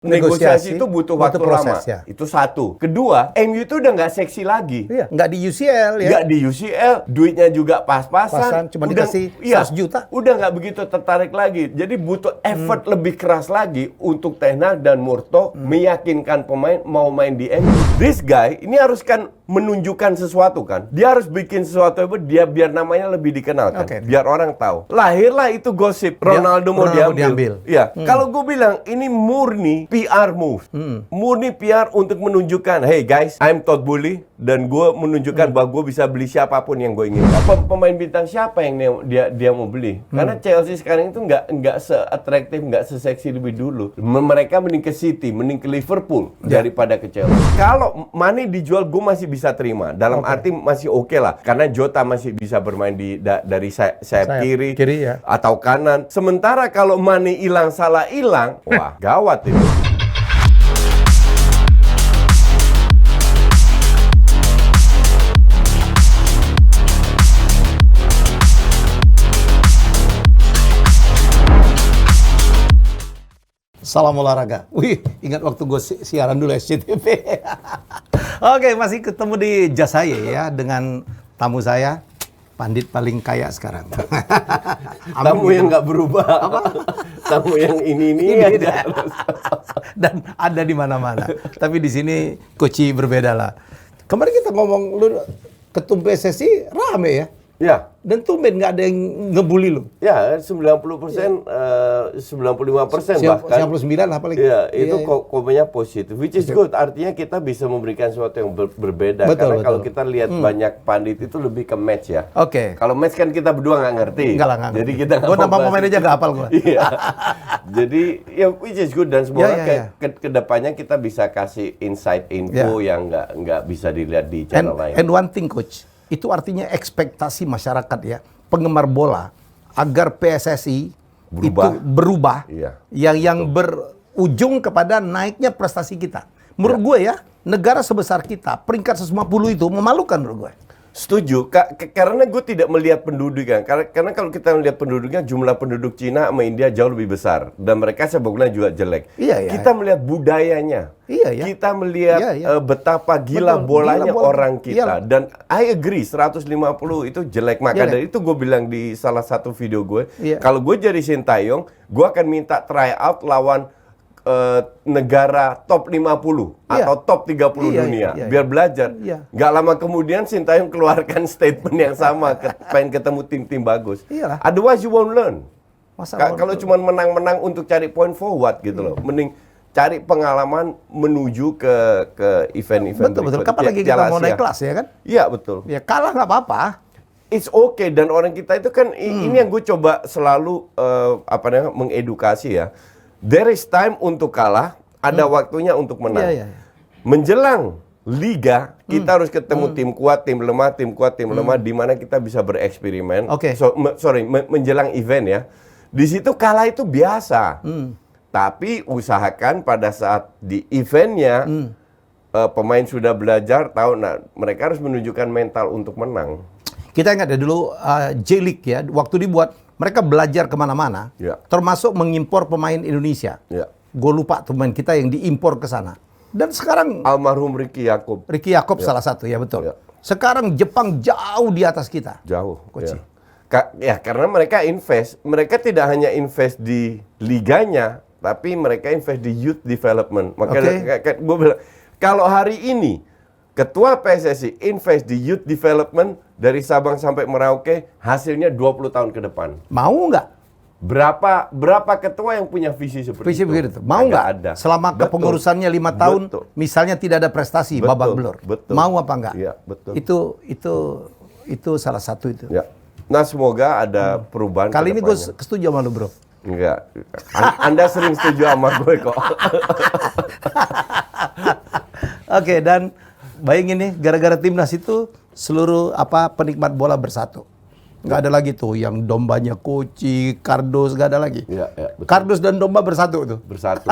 negosiasi itu butuh waktu proses, lama. ya. Itu satu. Kedua, MU itu udah nggak seksi lagi. Iya, nggak di UCL ya. Nggak di UCL, duitnya juga pas-pasan. Cuma dikasih 100 juta. Udah nggak begitu tertarik lagi. Jadi butuh effort lebih keras lagi untuk Ten Hag dan Murtoh meyakinkan pemain mau main di MU. This guy ini harus kan menunjukkan sesuatu kan. Dia harus bikin sesuatu dia biar namanya lebih dikenal kan. Biar orang tahu. Lahirlah itu gosip Ronaldo mau diambil. Iya. Kalau gue bilang ini murni PR move. Murni PR untuk menunjukkan, hey guys, I'm Todd Boehly dan gue menunjukkan bahwa gue bisa beli siapapun yang gue inginkan. Pemain bintang siapa yang dia mau beli? Karena Chelsea sekarang itu nggak se-atraktif, nggak se-seksi lebih dulu. Mereka mending ke City, mending ke Liverpool daripada ke Chelsea. Kalau Mane dijual, gue masih bisa terima. Dalam arti masih oke lah. Karena Jota masih bisa bermain dari sayap kiri ya. atau kanan. Sementara kalau Mane hilang, salah hilang, wah gawat itu. Salam olahraga. Wih, ingat waktu gue siaran dulu SCTV. Oke, masih ketemu di Jasaye ya dengan tamu saya, pandit paling kaya sekarang. Tamu yang nggak berubah. Apa? Tamu yang ini aja. Dan ada di mana-mana. Tapi di sini Koci berbeda lah. Kemarin kita ngomong lu ketum PSSI rame ya. Ya. Dan tumben nggak ada yang ngebully lu. Ya, 90%, 95% bahkan. 99 apalagi. Ya, itu komennya positif, which is good. Artinya kita bisa memberikan sesuatu yang berbeda. Karena kalau kita lihat banyak pandit itu lebih ke match ya. Kalau match kan kita berdua nggak ngerti. Jadi kita gue nama pemain aja nggak hafal gue. Iya. Jadi ya which is good dan semoga kedepannya kita bisa kasih insight info yang nggak bisa dilihat di channel lain. And one thing coach. Itu artinya ekspektasi masyarakat ya, penggemar bola agar PSSI berubah yang berujung kepada naiknya prestasi kita. Menurut gue ya, negara sebesar kita, peringkat 150 itu memalukan menurut gue. Setuju, karena gue tidak melihat penduduknya. Karena kalau kita melihat penduduknya, jumlah penduduk Cina sama India jauh lebih besar. Dan mereka sebetulnya juga jelek. Kita melihat budayanya. Kita melihat betapa gila bolanya orang kita. Dan I agree, 150 itu jelek. Maka dari itu gue bilang di salah satu video gue, kalau gue jadi Sintayong, gue akan minta try out lawan negara top 50 atau top 30 dunia biar belajar. Nggak lama kemudian Sintayong keluarkan statement yang sama, pengen ketemu tim-tim bagus. Otherwise you won't learn. Kalau cuma menang-menang untuk cari point forward gitu loh, mending cari pengalaman menuju ke event-event betul. Kapan lagi kita mau naik kelas ya kan? Iya betul. Ya kalah nggak apa-apa. It's okay, dan orang kita itu kan ini yang gue coba selalu mengedukasi ya. There is time untuk kalah, ada waktunya untuk menang. Menjelang liga, kita harus ketemu tim kuat, tim lemah, tim kuat, tim lemah, di mana kita bisa bereksperimen. Menjelang event ya. Di situ kalah itu biasa. Tapi usahakan pada saat di eventnya, pemain sudah belajar, tahu, mereka harus menunjukkan mental untuk menang. Kita ingat ya dulu J-League ya, waktu dibuat, mereka belajar kemana-mana, termasuk mengimpor pemain Indonesia. Gue lupa pemain kita yang diimpor ke sana. Dan sekarang almarhum Ricky Yacob. Ricky Yacob salah satu ya betul. Sekarang Jepang jauh di atas kita. Jauh. Karena mereka invest. Mereka tidak hanya invest di liganya, tapi mereka invest di youth development. Makanya gue bilang, kalau hari ini Ketua PSSI invest di youth development dari Sabang sampai Merauke, hasilnya 20 tahun ke depan. Mau nggak? Berapa ketua yang punya visi seperti itu? Mau nggak? Ada. Selama kepengurusannya 5 tahun, misalnya tidak ada prestasi, babak belur. Mau apa nggak? Iya, betul. Itu salah satu itu. Ya. Nah, semoga ada perubahan. Kali ini gue setuju sama lu, bro. Enggak. Anda sering setuju sama gue kok. Oke, dan bayangin nih, gara-gara timnas itu seluruh penikmat bola bersatu. Nggak ada lagi tuh yang dombanya Koci, kardus, nggak ada lagi. Kardus dan domba bersatu tuh. Bersatu.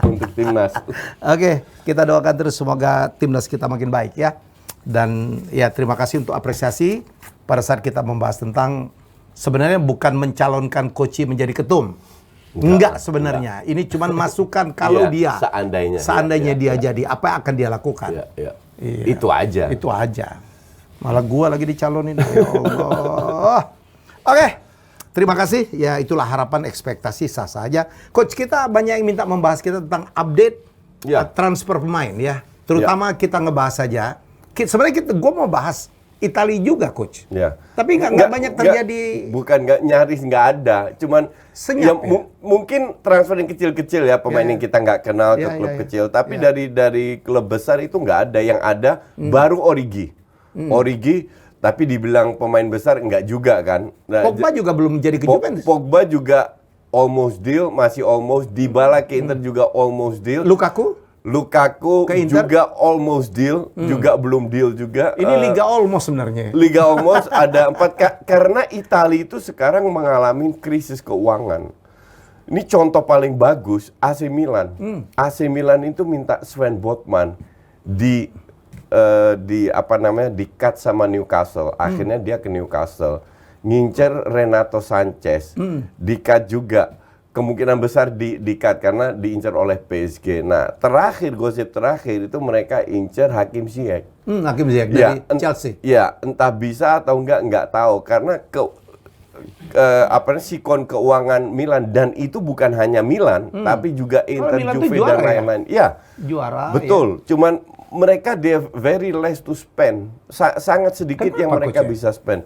Untuk timnas. Oke, kita doakan terus semoga timnas kita makin baik ya. Dan ya terima kasih untuk apresiasi pada saat kita membahas tentang sebenarnya bukan mencalonkan Koci menjadi ketum, Enggak sebenarnya. Ini cuma masukan kalau dia seandainya dia jadi apa yang akan dia lakukan. Iya. Iya. Itu aja. Itu aja. Malah gua lagi dicalonin. Ya Allah. Oke. Terima kasih. Ya itulah harapan, ekspektasi sah saja. Coach, kita banyak yang minta membahas kita tentang update transfer pemain ya. Terutama kita ngebahas saja. Sebenarnya gua mau bahas Italia juga, Coach. Ya. Tapi nggak banyak terjadi. Bukan nyaris nggak ada. Cuman senyap, mungkin transfer yang kecil-kecil ya, pemain yang kita nggak kenal ke klub kecil. Tapi dari klub besar itu nggak ada. Yang ada baru Origi. Origi, tapi dibilang pemain besar nggak juga kan. Nah, Pogba juga belum jadi ke Juventus. Pogba juga almost deal, masih almost. Dybala ke Inter juga almost deal. Lukaku ke Inter juga almost deal, juga belum deal juga. Ini Liga Almost sebenarnya. Liga Almost ada 4 karena Italia itu sekarang mengalami krisis keuangan. Ini contoh paling bagus AC Milan. AC Milan itu minta Sven Botman di cut sama Newcastle. Akhirnya dia ke Newcastle. Ngincer Renato Sanchez. Di cut juga. Kemungkinan besar di-cut karena diincar oleh PSG. Nah, gosip terakhir itu mereka incar Hakim Ziyech. Hakim Ziyech dari Chelsea. Ya, entah bisa atau enggak tahu karena sikon keuangan Milan, dan itu bukan hanya Milan, tapi juga Inter, Juve dan lain-lain. Ya, juara. Betul. Cuman mereka very less to spend. Sangat sedikit yang mereka bisa spend.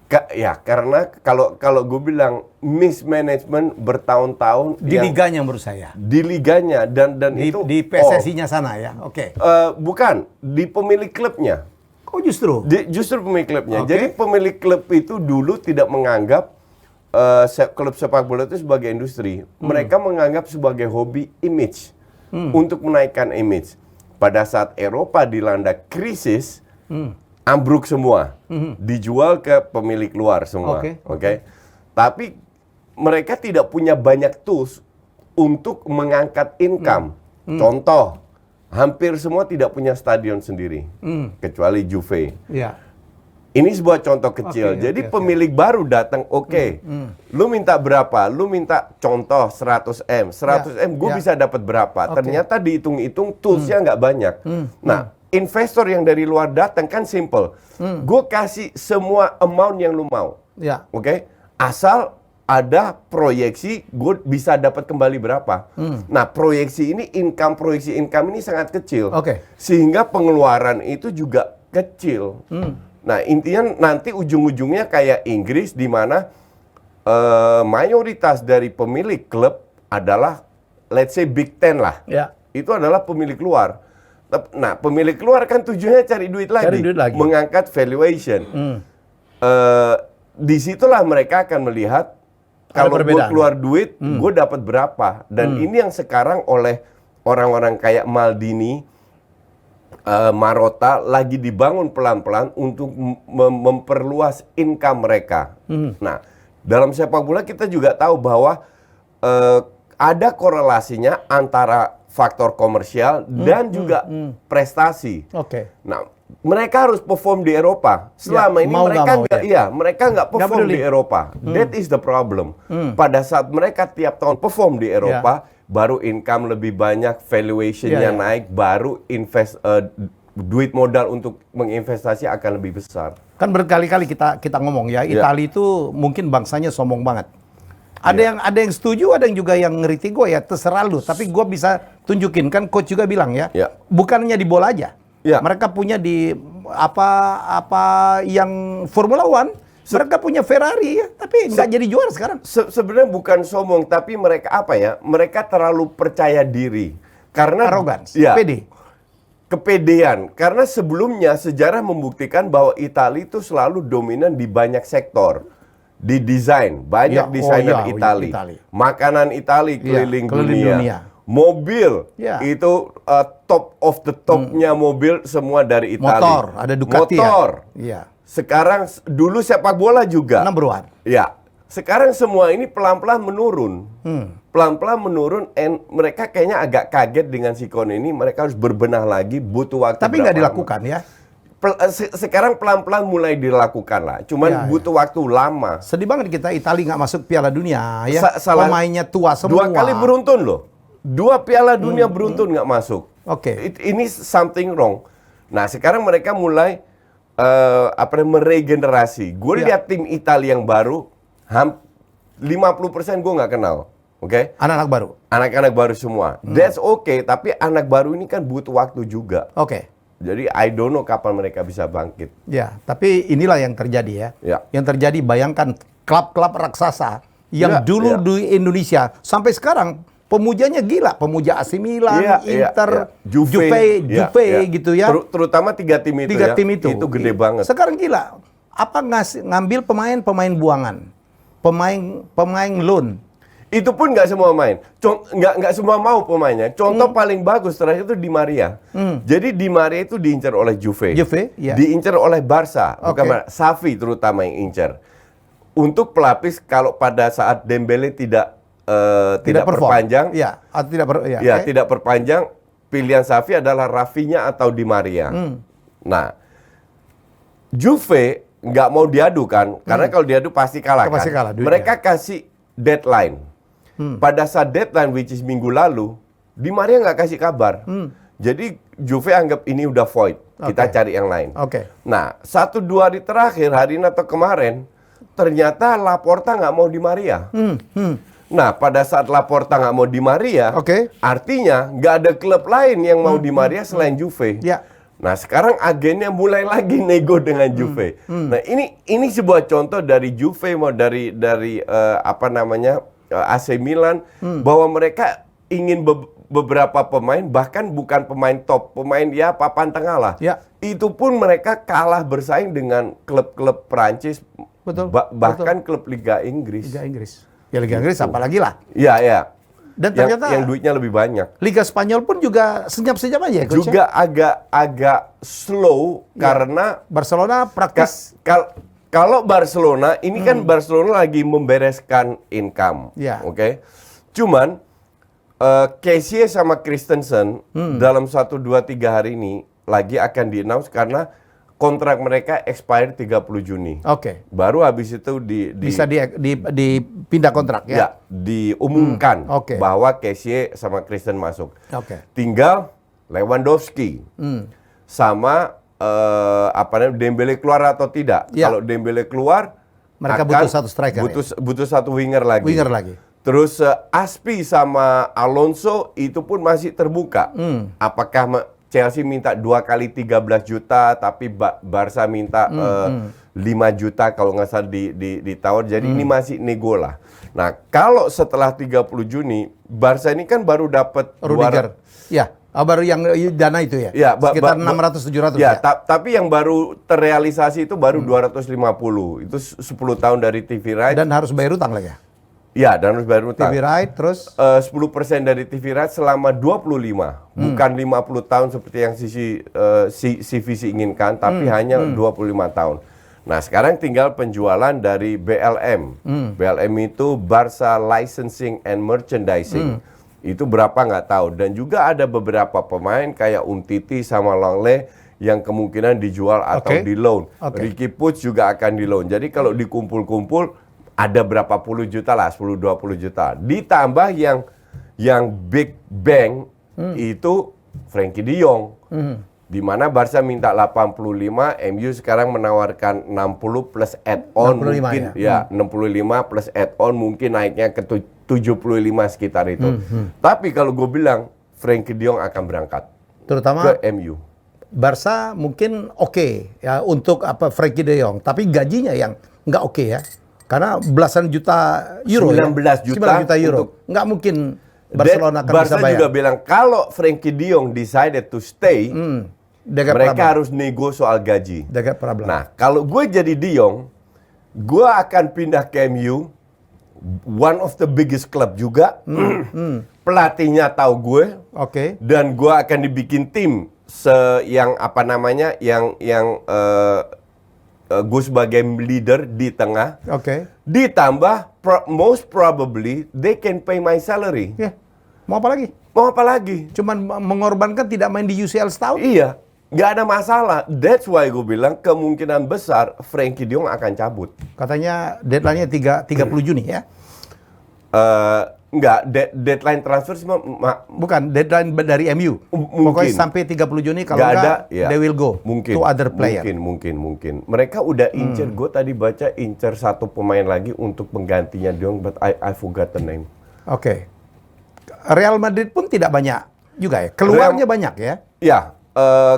Karena kalau gue bilang mismanagement bertahun-tahun di liganya menurut saya. Di liganya dan itu di PSSI-nya sana ya. Oke. Bukan, di pemilik klubnya. Oh justru? Justru pemilik klubnya. Jadi pemilik klub itu dulu tidak menganggap klub sepak bola itu sebagai industri. Mereka menganggap sebagai hobi, image. Untuk menaikkan image. Pada saat Eropa dilanda krisis, ambruk semua, dijual ke pemilik luar semua, oke. Tapi mereka tidak punya banyak tools untuk mengangkat income. Contoh, hampir semua tidak punya stadion sendiri, kecuali Juve. Ini sebuah contoh kecil. Jadi pemilik baru datang, lu minta berapa? Lu minta contoh 100M, 100M, gue bisa dapat berapa? Ternyata dihitung-hitung toolsnya nggak banyak. Nah, investor yang dari luar datang kan simple. Gue kasih semua amount yang lu mau. Asal ada proyeksi gue bisa dapat kembali berapa. Nah, proyeksi income ini sangat kecil. Sehingga pengeluaran itu juga kecil. Nah, intinya nanti ujung-ujungnya kayak Inggris di mana mayoritas dari pemilik klub adalah let's say Big Ten lah. Itu adalah pemilik luar. Nah, pemilik luar kan tujuannya cari duit lagi. Mengangkat valuation. Disitulah mereka akan melihat kalau gue keluar duit, gue dapat berapa. Dan ini yang sekarang oleh orang-orang kayak Maldini, Marotta lagi dibangun pelan-pelan untuk memperluas income mereka. Nah, dalam sepak bola kita juga tahu bahwa ada korelasinya antara faktor komersial dan juga prestasi. Nah, mereka harus perform di Eropa. Selama ini mereka nggak perform di Eropa. That is the problem. Pada saat mereka tiap tahun perform di Eropa, baru income lebih banyak, valuation-nya naik, baru duit modal untuk menginvestasi akan lebih besar. Kan berkali-kali kita ngomong ya, Italia itu mungkin bangsanya sombong banget. Ada yang setuju, ada yang juga yang ngeritik gue ya, terserah lu. Tapi gue bisa tunjukin, kan coach juga bilang ya, bukannya di bola aja. Mereka punya di apa yang Formula One, mereka punya Ferrari ya, tapi nggak jadi juara sekarang. Sebenarnya bukan sombong, tapi mereka mereka terlalu percaya diri. Karena arrogance, kepedean. Karena sebelumnya sejarah membuktikan bahwa Italia itu selalu dominan di banyak sektor. Di desain, banyak desainer Italia. Makanan Italia keliling dunia. Mobil, itu top of the top-nya mobil semua dari Italia. Motor, ada Ducati. Sekarang, dulu sepak bola juga. Number one. Sekarang semua ini pelan-pelan menurun. Pelan-pelan menurun, and mereka kayaknya agak kaget dengan sikon ini. Mereka harus berbenah lagi, butuh waktu. Tapi nggak dilakukan ya? sekarang pelan-pelan mulai dilakukan lah. Cuman butuh waktu lama. Sedih banget kita Italia nggak masuk Piala Dunia ya. Pemainnya tua semua. 2 kali beruntun loh. 2 Piala Dunia beruntun nggak masuk. Oke. Ini something wrong. Nah sekarang mereka mulai meregenerasi. Gue lihat tim Italia yang baru, 50% gue nggak kenal. Oke? Anak-anak baru. Anak-anak baru semua. That's okay, tapi anak baru ini kan butuh waktu juga. Oke. Jadi I don't know kapan mereka bisa bangkit. Ya, tapi inilah yang terjadi ya. Yang terjadi, bayangkan klub-klub raksasa yang dulu di Indonesia sampai sekarang pemujanya gila, pemuja AC Milan, Inter, Juve gitu ya. Terutama 3 tim itu. 3 tim itu. Itu gede banget. Sekarang gila. Apa ngambil pemain buangan, pemain loan. Itu pun nggak semua main. Nggak semua mau pemainnya. Contoh paling bagus terakhir itu Di Maria. Jadi Di Maria itu diincar oleh Juve. Diincar oleh Barca. Bukan Xavi terutama yang incar. Untuk pelapis kalau pada saat Dembele tidak perpanjang. Tidak perpanjang. Pilihan Xavi adalah Rafinha atau Di Maria. Nah, Juve nggak mau diadu kan. Karena kalau diadu pasti kalah kan. Mereka kasih deadline. Pada saat deadline, which is minggu lalu, Di Maria nggak kasih kabar. Jadi Juve anggap ini udah void. Kita cari yang lain. Nah, 1-2 hari terakhir, hari ini atau kemarin, ternyata Laporta nggak mau Di Maria. Nah, pada saat Laporta nggak mau Di Maria, artinya nggak ada klub lain yang mau Di Maria selain Juve. Nah, sekarang agennya mulai lagi nego dengan Juve. Nah, ini sebuah contoh dari Juve mau dari AC Milan bahwa mereka ingin beberapa pemain, bahkan bukan pemain top, pemain papan tengah lah. Itu pun mereka kalah bersaing dengan klub-klub Prancis, bahkan klub Liga Inggris. Ya Liga Inggris apalagi lah. Iya. Dan ternyata yang duitnya lebih banyak. Liga Spanyol pun juga senyap-senyap aja ya, Coach. Juga agak slow karena Barcelona praktis. Kalau Barcelona, ini kan Barcelona lagi membereskan income, oke? Cuman, Kessie sama Christensen dalam 1, 2, 3 hari ini lagi akan di-announce karena kontrak mereka expire 30 Juni. Baru habis itu bisa dipindah kontrak ya? Diumumkan bahwa Kessie sama Christensen masuk. Tinggal Lewandowski sama Dembele keluar atau tidak. Kalau Dembele keluar, mereka butuh satu striker. Butuh satu winger lagi. Terus Aspi sama Alonso itu pun masih terbuka. Apakah Chelsea minta 2 kali 13 juta, tapi Barca minta 5 juta kalau nggak salah ditawar. Jadi ini masih nego lah. Nah, kalau setelah 30 Juni, Barca ini kan baru dapat Rudiger. Baru yang dana itu ya? Sekitar 600-700 ya? Tapi yang baru terrealisasi itu baru 250. Itu 10 tahun dari TV Right. Dan harus bayar utang lagi ya? Ya, dan harus bayar utang. TV Right, terus? 10% dari TV Right selama 25. Bukan 50 tahun seperti yang CVC inginkan, tapi hanya 25 tahun. Nah, sekarang tinggal penjualan dari BLM. BLM itu Barca Licensing and Merchandising. Itu berapa nggak tahu. Dan juga ada beberapa pemain kayak Umtiti sama Longley yang kemungkinan dijual atau di loan. Ricky Puig juga akan di loan. Jadi kalau dikumpul-kumpul ada berapa puluh juta lah, 10-20 juta. Ditambah yang big bang itu Frenkie de Jong. Di mana Barca minta 85, MU sekarang menawarkan 60 plus add-on mungkin 65 plus add-on mungkin naiknya ke 75 sekitar itu. Tapi kalau gue bilang Frenkie de Jong akan berangkat terutama ke MU. Barca mungkin ya untuk Frenkie de Jong, tapi gajinya yang nggak ya. Karena belasan juta euro 19 juta euro. Nggak mungkin Barcelona akan bisa bayar. Barca juga bilang kalau Frenkie de Jong decided to stay, mereka harus nego soal gaji. Nah, kalau gue jadi de Jong, gue akan pindah ke MU, one of the biggest club juga. Pelatihnya tahu gue. Dan gue akan dibikin tim gue sebagai leader di tengah. Ditambah most probably they can pay my salary. Mau apa lagi? Mau apa lagi? Cuman mengorbankan tidak main di UCL setahun? Iya. nggak ada masalah. That's why gue bilang kemungkinan besar Frenkie de Jong akan cabut. Katanya deadline-nya 30 Juni ya? Enggak, deadline transfer sih Bukan, deadline dari MU. Mungkin. Pokoknya sampai 30 Juni kalau nggak enggak, ada, ya. they will go Mungkin, to other player. Mungkin. Mereka udah incer, gue tadi baca incer satu pemain lagi untuk penggantinya De Jong, but I forgot the name. Oke. Real Madrid pun tidak banyak juga ya? Keluarnya banyak ya? Ya,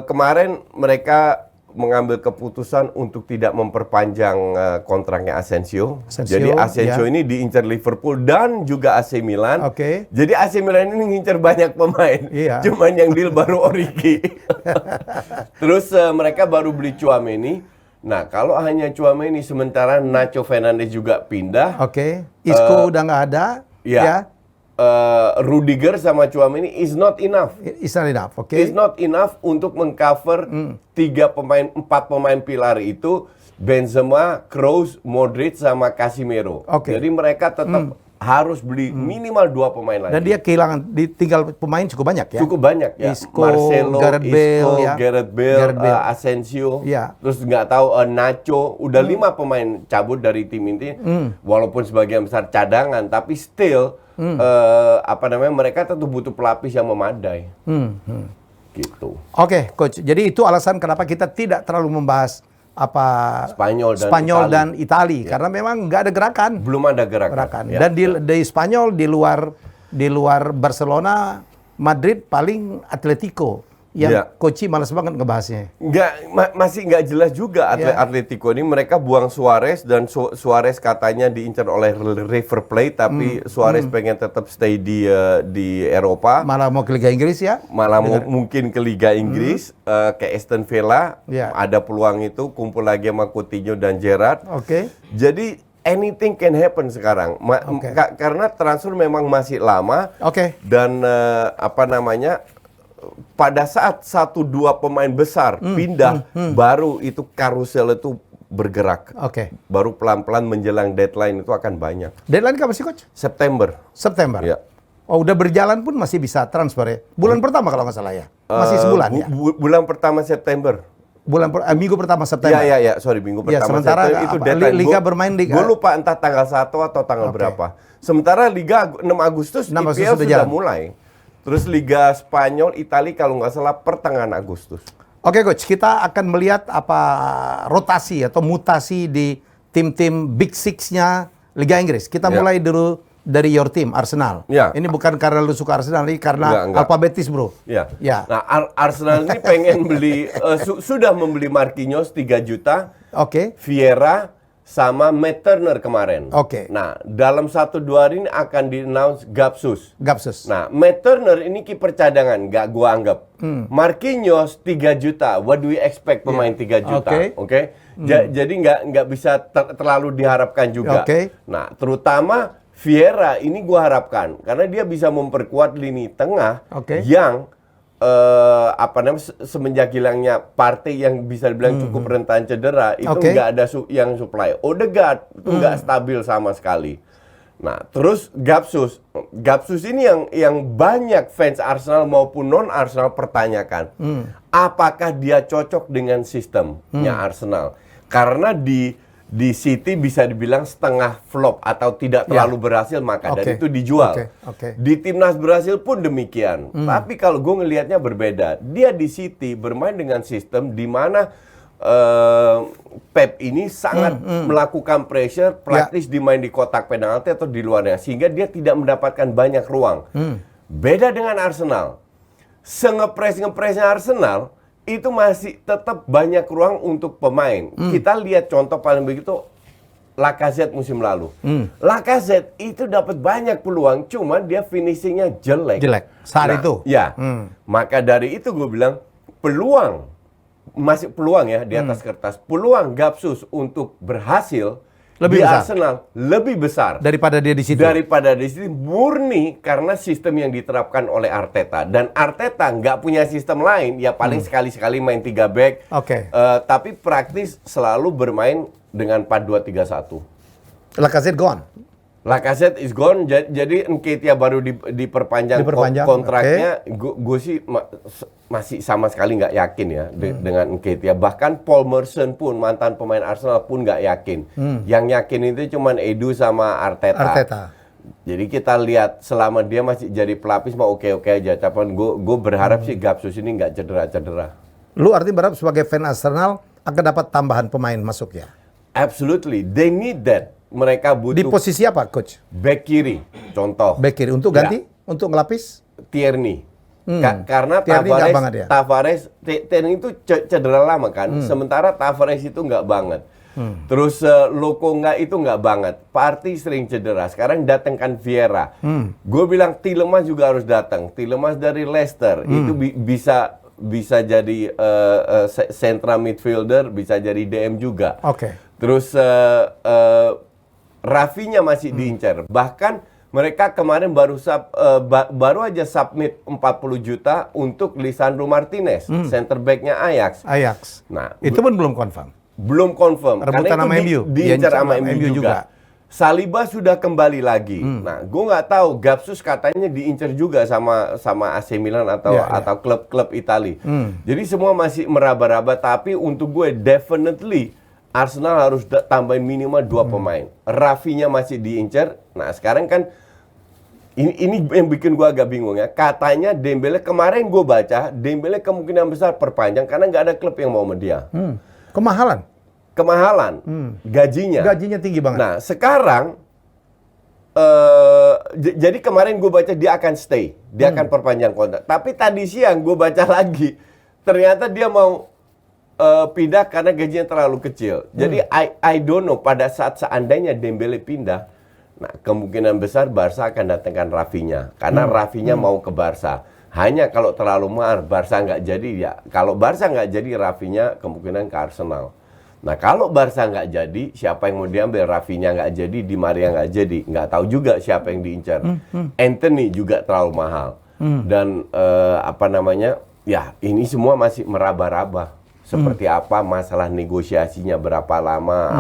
kemarin mereka mengambil keputusan untuk tidak memperpanjang kontraknya Asensio. Jadi Asensio ini diincar Liverpool dan juga AC Milan. Oke. Jadi AC Milan ini ngincar banyak pemain. Iya. Cuman yang deal baru Origi. Terus mereka baru beli Tchouaméni. Nah, kalau hanya Tchouaméni sementara Nacho Fernandes juga pindah. Oke. Isco udah nggak ada. Ya. Ya. Rudiger sama Tchouaméni is not enough. It's not enough, oke. It's not enough untuk mengcover 4 pemain pilar itu, Benzema, Kroos, Modric sama Casemiro. Oke. Jadi mereka tetap harus beli minimal 2 pemain lagi. Dan dia kehilangan, tinggal pemain cukup banyak ya? Cukup banyak ya. Isco, Marcelo, Gareth Bale, ya. Gareth Bale, Asensio, ya. Terus nggak tahu Nacho, udah 5 pemain cabut dari tim inti. Walaupun sebagian besar cadangan, tapi still mereka tentu butuh pelapis yang memadai. Gitu. Oke, coach. Jadi itu alasan kenapa kita tidak terlalu membahas Spanyol dan Itali karena memang nggak ada gerakan. Belum ada gerakan. Ya. Dan di Spanyol di luar Barcelona, Madrid paling Atletico yang Coach malas banget ngebahasnya. Masih nggak jelas juga Atletico ini. Mereka buang Suarez dan Suarez katanya diincar oleh River Plate, tapi Suarez pengen tetap stay di Eropa. Malah mau ke Liga Inggris ya? Malah mungkin ke Liga Inggris, ke Aston Villa. Ada peluang itu, kumpul lagi sama Coutinho dan Gerrard. Oke. Jadi anything can happen sekarang. Karena transfer memang masih lama. Oke. Dan pada saat 1-2 pemain besar pindah, baru itu karusel itu bergerak. Oke. Baru pelan-pelan menjelang deadline itu akan banyak. Deadline kapan sih, Coach? September. Ya. Oh, udah berjalan pun masih bisa transfer ya? Bulan pertama kalau nggak salah ya? Masih sebulan ya? Bulan pertama September. Minggu pertama September. Sorry, minggu pertama sementara September itu deadline. Liga bermain Liga. Gue lupa entah tanggal 1 atau tanggal berapa. Sementara Liga 6 Agustus IPL sudah mulai. Terus Liga Spanyol, Itali kalau nggak salah pertengahan Agustus. Oke, Coach, kita akan melihat rotasi atau mutasi di tim-tim Big Six-nya Liga Inggris. Kita mulai dulu dari your team, Arsenal. Ini bukan karena lu suka Arsenal, ini karena alfabetis, bro. Ya. Nah, Arsenal ini pengen beli, sudah membeli Marquinhos 3 juta. Oke. Vieira sama Matt Turner kemarin. Oke. Nah, dalam 1-2 hari ini akan di-announce Gapsus. Nah, Matt Turner ini kiper cadangan, nggak gua anggap. Marquinhos 3 juta. What do we expect pemain 3 juta? Oke. Jadi nggak bisa terlalu diharapkan juga. Nah, terutama Vieira ini gua harapkan karena dia bisa memperkuat lini tengah yang semenjak hilangnya Partey yang bisa dibilang cukup rentan cedera, itu nggak ada yang supply. Odegaard itu nggak stabil sama sekali. Nah, terus Gapsus ini yang banyak fans Arsenal maupun non Arsenal pertanyakan, apakah dia cocok dengan sistemnya Arsenal? Karena di City bisa dibilang setengah flop atau tidak terlalu berhasil, maka dari itu dijual. Di timnas Brasil pun demikian. Tapi kalau gue ngelihatnya berbeda. Dia di City bermain dengan sistem di mana Pep ini sangat melakukan pressure, praktis dimain di kotak penalti atau di luarnya, sehingga dia tidak mendapatkan banyak ruang. Beda dengan Arsenal. Ngepres-ngepresnya Arsenal itu masih tetap banyak ruang untuk pemain. Kita lihat contoh paling begitu Lacazette musim lalu. Lacazette itu dapat banyak peluang, cuman dia finishingnya jelek. Saat itu. Ya. Maka dari itu gue bilang masih peluang ya di atas kertas. Peluang Gapsus untuk berhasil lebih besar. Arsenal lebih besar daripada dia di situ. Murni karena sistem yang diterapkan oleh Arteta, dan Arteta nggak punya sistem lain, ya paling sekali-sekali main 3 back. Tapi praktis selalu bermain dengan 4-2-3-1. Lacazette gone. Lacazette is gone, jadi Nketiah baru diperpanjang kontraknya. Gue sih masih sama sekali nggak yakin ya dengan Nketiah. Bahkan Paul Merson pun, mantan pemain Arsenal pun nggak yakin. Yang yakin itu cuman Edu sama Arteta. Jadi kita lihat selama dia masih jadi pelapis mau oke-oke aja. Tapi gue berharap sih Gapsus ini nggak cedera-cedera. Lu artinya berharap sebagai fan Arsenal akan dapat tambahan pemain masuk ya? Absolutely, they need that. Mereka butuh. Di posisi apa, coach? Back kiri, contoh. Back kiri untuk ganti, untuk ngelapis? Tierney. Karena Tierney Tavares itu cedera lama kan, sementara Tavares itu nggak banget. Terus Lokonga itu nggak banget. Partey sering cedera. Sekarang datangkan Vieira. Gue bilang Tielemans juga harus datang. Tielemans dari Leicester itu bisa jadi central midfielder, bisa jadi DM juga. Oke. Terus Rafinya masih diincar. Bahkan mereka kemarin baru aja submit 40 juta untuk Lisandro Martinez, center back-nya Ajax. Nah, itu pun belum confirm. Belum confirm. Rebutan sama MU. Diincar sama MU juga. Saliba sudah kembali lagi. Nah, gue nggak tahu. Gapsus katanya diincar juga sama AC Milan atau klub-klub Italia. Jadi semua masih meraba-raba. Tapi untuk gue definitely Arsenal harus tambahin minimal 2 pemain. Rafinya masih diincar. Nah, sekarang kan ini yang bikin gue agak bingung ya. Katanya Dembele, kemarin gue baca Dembele kemungkinan besar perpanjang karena nggak ada klub yang mau sama dia. Kemahalan. Gajinya tinggi banget. Nah, sekarang jadi kemarin gue baca dia akan stay, dia akan perpanjang kontrak. Tapi tadi siang gue baca lagi, ternyata dia mau pindah karena gajinya terlalu kecil. Jadi I don't know, pada saat seandainya Dembele pindah, nah kemungkinan besar Barca akan datangkan Rafinya. Karena Rafinya mau ke Barca. Hanya kalau terlalu mahal, Barca nggak jadi ya. Kalau Barca nggak jadi, Rafinya kemungkinan ke Arsenal. Nah kalau Barca nggak jadi, siapa yang mau diambil? Rafinya nggak jadi, Di Maria nggak jadi. Nggak tahu juga siapa yang diincar. Anthony juga terlalu mahal. Dan ya ini semua masih meraba-raba. Seperti apa masalah negosiasinya, berapa lama,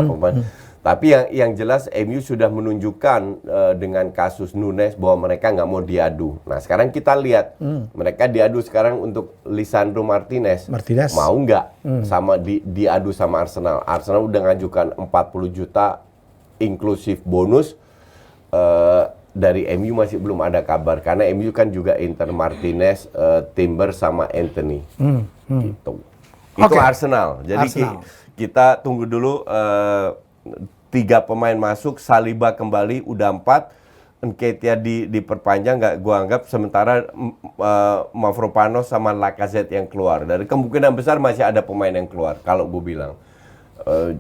Tapi yang jelas MU sudah menunjukkan dengan kasus Nunes bahwa mereka nggak mau diadu. Nah sekarang kita lihat mereka diadu sekarang untuk Lisandro Martinez. Mau nggak sama diadu sama Arsenal? Arsenal udah ngajukan 40 juta inklusif bonus. Dari MU masih belum ada kabar karena MU kan juga Inter Martinez, Timber sama Anthony. Gitu. Itu Arsenal. Jadi kita tunggu dulu 3 pemain masuk, Saliba kembali udah 4, Nketiah diperpanjang nggak gua anggap, sementara Mavropanos sama Lacazette yang keluar. Dari kemungkinan besar masih ada pemain yang keluar kalau gue bilang.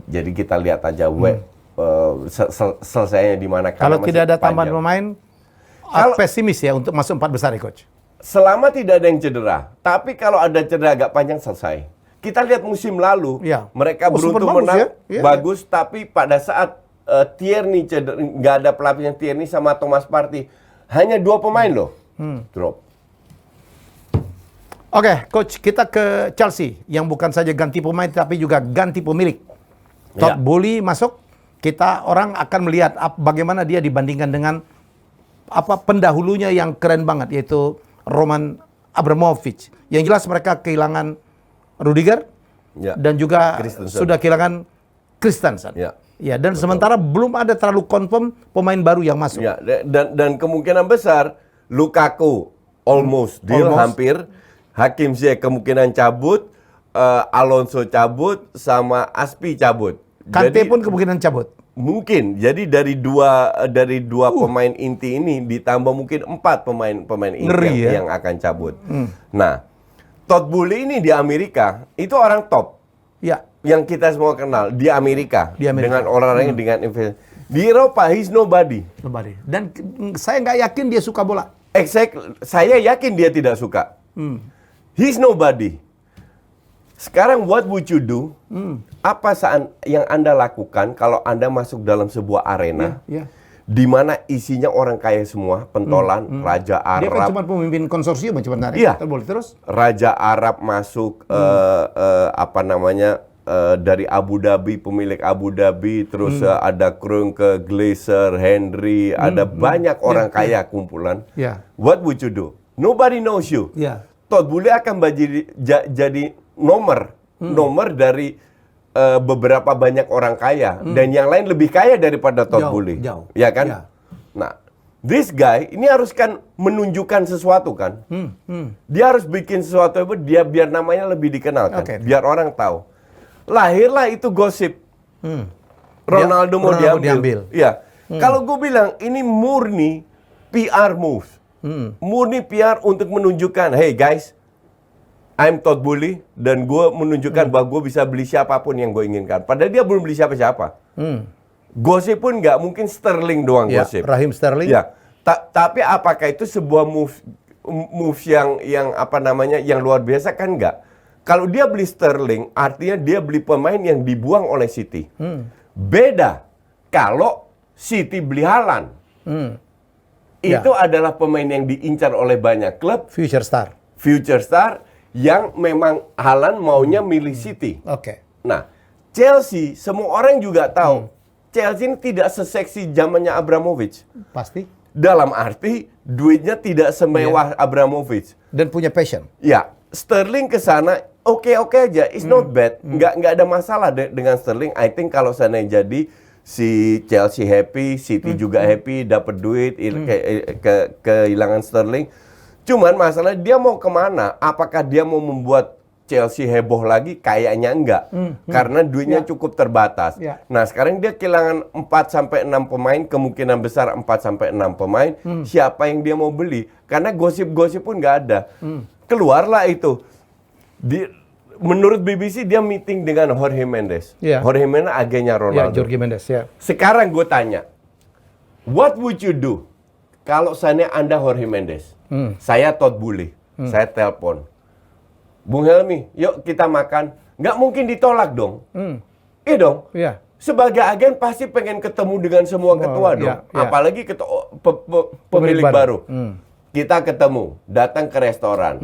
Jadi kita lihat aja selesainya di mana. Kalau tidak ada tambahan pemain, pesimis ya untuk masuk 4 besar ya coach. Selama tidak ada yang cedera, tapi kalau ada cedera agak panjang selesai. Kita lihat musim lalu, mereka beruntung menang, bagus, tapi pada saat Tierney cedera, nggak ada pelapisnya Tierney sama Thomas Partey, hanya 2 pemain loh, drop. Oke, coach, kita ke Chelsea yang bukan saja ganti pemain tapi juga ganti pemilik. Todd Boehly masuk, orang akan melihat bagaimana dia dibandingkan dengan pendahulunya yang keren banget, yaitu Roman Abramovich. Yang jelas mereka kehilangan Rudiger dan juga sudah kehilangan Christensen. Dan sementara belum ada terlalu confirm pemain baru yang masuk. Dan kemungkinan besar Lukaku almost deal, hampir. Hakim Ziyech kemungkinan cabut, Alonso cabut, sama Aspi cabut. Kante pun kemungkinan cabut. Mungkin. Jadi dari dua pemain inti ini ditambah mungkin 4 pemain inti yang akan cabut. Nah, Todd Boehly ini di Amerika itu orang top, yang kita semua kenal di Amerika. Dengan orang-orang dengan investasi. Di Eropa he's nobody. Dan saya nggak yakin dia suka bola. Saya yakin dia tidak suka. He's nobody. Sekarang what would you do? Apa yang Anda lakukan kalau Anda masuk dalam sebuah arena? Di mana isinya orang kaya semua, pentolan, Raja Arab. Dia kan cuma pemimpin konsorsium, cuma Iya. Boleh terus? Raja Arab masuk, dari Abu Dhabi, pemilik Abu Dhabi, terus ada Kroenke, Glazer, Henry, ada banyak orang kaya kumpulan. What would you do? Nobody knows you. Todd Boehly akan jadi nomor dari beberapa banyak orang kaya, dan yang lain lebih kaya daripada Todd Boehly. Ya kan? Nah, this guy ini harus kan menunjukkan sesuatu kan. Dia harus bikin sesuatu biar namanya lebih dikenal kan. Biar orang tahu. Lahirlah itu gosip. Ronaldo mau diambil. Ya. Kalau gue bilang ini murni PR move. Murni PR untuk menunjukkan, hey guys, I'm Todd Boehly, dan gue menunjukkan bahwa gue bisa beli siapapun yang gue inginkan. Padahal dia belum beli siapa-siapa. Gosip pun nggak mungkin Sterling doang gosip. Raheem Sterling. Ya. Tapi apakah itu sebuah move yang apa namanya yang luar biasa kan nggak? Kalau dia beli Sterling, artinya dia beli pemain yang dibuang oleh City. Beda kalau City beli Haaland. Itu adalah pemain yang diincar oleh banyak klub. Future star yang memang Haaland maunya milih City. Nah, Chelsea semua orang juga tahu. Chelsea ini tidak seseksi zamannya Abramovich. Pasti. Dalam arti duitnya tidak semewah Abramovich. Dan punya passion. Ya, Sterling ke sana oke aja. It's not bad. Nggak ada masalah dengan Sterling. I think kalau sana jadi si Chelsea happy, City juga happy, dapat duit, kehilangan Sterling. Cuman masalah dia mau kemana? Apakah dia mau membuat Chelsea heboh lagi? Kayaknya enggak. Karena duitnya cukup terbatas. Nah, sekarang dia kehilangan 4-6 pemain, kemungkinan besar 4-6 pemain. Siapa yang dia mau beli? Karena gosip-gosip pun nggak ada. Keluarlah itu. Menurut BBC dia meeting dengan Jorge Mendes. Jorge Mendes agennya Ronaldo. Jorge Mendes, Sekarang gue tanya, what would you do kalau seandainya Anda Jorge Mendes? Saya Todd Boehly, saya telepon. Bung Helmi, yuk kita makan. Nggak mungkin ditolak dong. Iya dong. Sebagai agen pasti pengen ketemu dengan semua ketua dong. Apalagi pemilik baru. Kita ketemu, datang ke restoran,